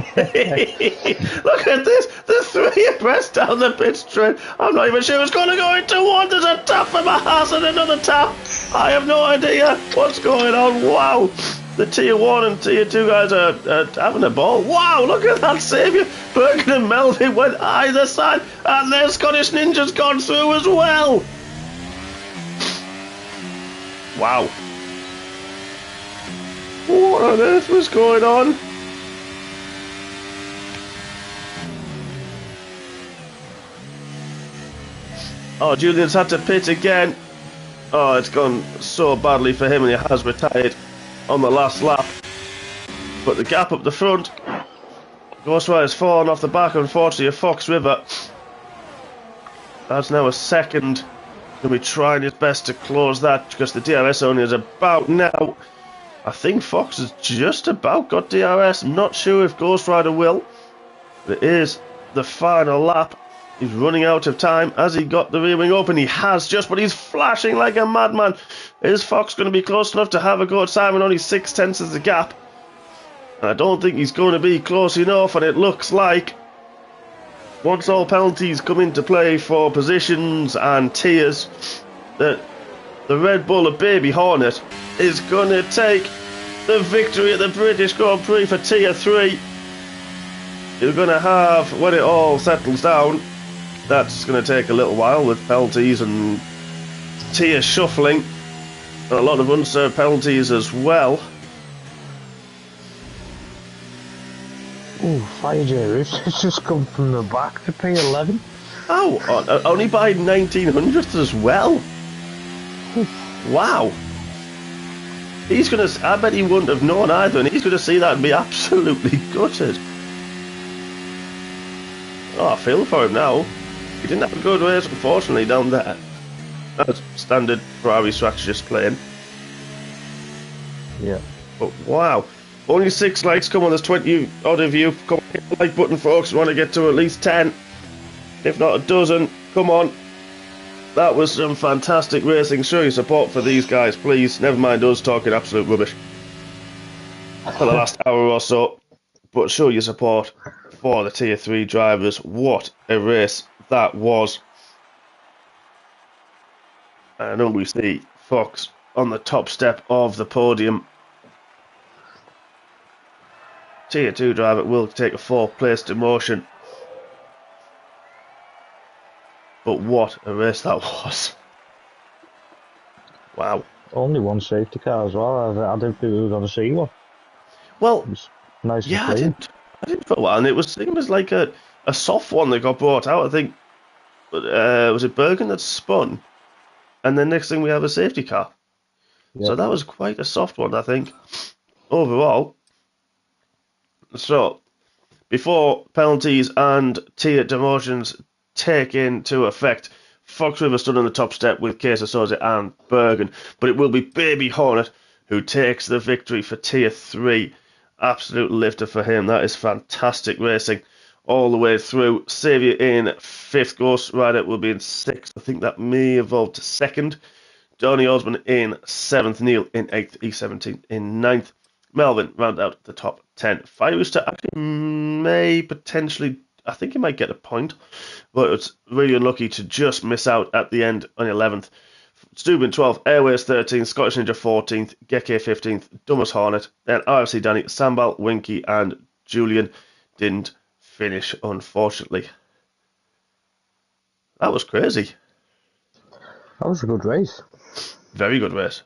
Look at this, the 3 abreast down the pit straight. I'm not even sure it's going to go into one. There's a tap from a Haas and another tap. I have no idea what's going on. Wow, the tier 1 and tier 2 guys are having a ball. Wow, look at that Saviour. Bergen and Melvin went either side, and their Scottish Ninja's gone through as well. Wow. What on earth was going on? Oh, Julian's had to pit again. Oh, it's gone so badly for him and he has retired on the last lap. But the gap up the front. Ghost Rider's fallen off the back, unfortunately, of Fox River. That's now a second. He'll be trying his best to close that because the DRS only is about now. I think Fox has just about got DRS. I'm not sure if Ghost Rider will. But it is the final lap. He's running out of time. Has he got the rear wing open? He has just, but he's flashing like a madman. Is Fox going to be close enough to have a go at Simon? Only 6/10 is the gap. I don't think he's going to be close enough, and it looks like once all penalties come into play for positions and tiers, that the Red Bull of Baby Hornet is going to take the victory at the British Grand Prix for tier 3. You're going to have, when it all settles down, that's going to take a little while with penalties and tier shuffling, and a lot of unserved penalties as well. Ooh, Fire Jerry's just come from the back to P11. Oh, only by 1900th as well. Wow. He's going to, I bet he wouldn't have known either, and he's going to see that and be absolutely gutted. Oh, I feel for him now. He didn't have a good race, unfortunately, down there. That's standard Ferrari strategist playing. Yeah. But wow. Only 6 likes. Come on, there's 20 odd of you. Come on, hit the like button, folks. We want to get to at least 10. If not a dozen. Come on. That was some fantastic racing. Show your support for these guys, please. Never mind us talking absolute rubbish for the last hour or so. But show your support for the Tier 3 drivers. What a race that was. I know we see Fox on the top step of the podium. Tier 2 driver will take a 4th place demotion. But what a race that was. Wow. Only one safety car as well. I didn't think we were going to see one. Well, It was nice yeah, and clean. I didn't for a while, and it was like a soft one that got brought out. I think, was it Bergen that spun? And then next thing we have a safety car. Yeah. So that was quite a soft one, I think, overall. So, before penalties and tier demotions take into effect, Fox River stood on the top step with Casey Soze and Bergen, but it will be Baby Hornet who takes the victory for Tier 3. Absolute lifter for him. That is fantastic racing all the way through. Saviour in 5th. Ghost Rider will be in 6th. I think that may evolve to 2nd. Donny Osmond in 7th. Neil in 8th. E17 in 9th. Melvin round out the top 10. Fire Rooster actually may potentially, I think he might get a point, but it's really unlucky to just miss out at the end on 11th. Steuben 12th, Airways 13th, Scottish Ninja 14th, Geke 15th, Dumas Hornet, then RFC Danny, Sambal, Winky, and Julian didn't finish, unfortunately. That was crazy. That was a good race. Very good race.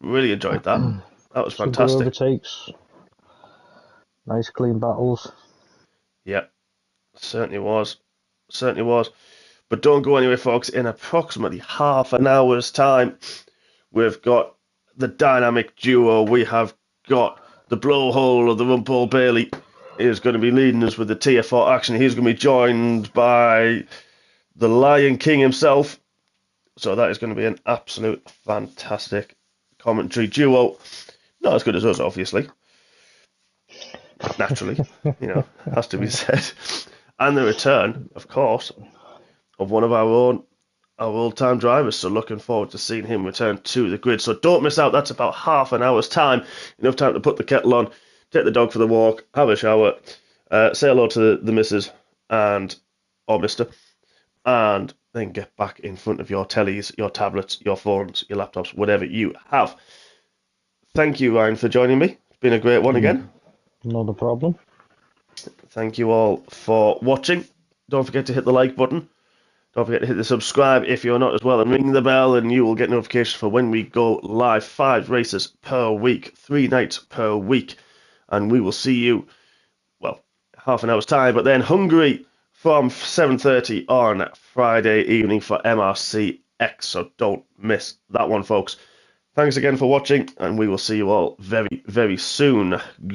Really enjoyed that. That was Some good fantastic. overtakes. Nice clean battles. Yeah, certainly was. Certainly was. But don't go anywhere, folks. In approximately half an hour's time, we've got the dynamic duo. We have got the blowhole of the Rumpole Bailey is going to be leading us with the Tier 4 action. He's going to be joined by the Lion King himself. So that is going to be an absolute fantastic commentary duo. Not as good as us, obviously. Naturally, has to be said. And the return, of course, of one of our old-time drivers. So looking forward to seeing him return to the grid. So don't miss out. That's about half an hour's time. Enough time to put the kettle on, take the dog for the walk, have a shower, say hello to the missus or mister, and then get back in front of your tellies, your tablets, your phones, your laptops, whatever you have. Thank you, Ryan, for joining me. It's been a great one again. Not a problem. Thank you all for watching. Don't forget to hit the like button. Don't forget to hit the subscribe if you're not as well, and ring the bell, and you will get notifications for when we go live. 5 races per week, 3 nights per week, and we will see you, half an hour's time, but then Hungary from 7:30 on Friday evening for MRC X, so don't miss that one, folks. Thanks again for watching, and we will see you all very, very soon.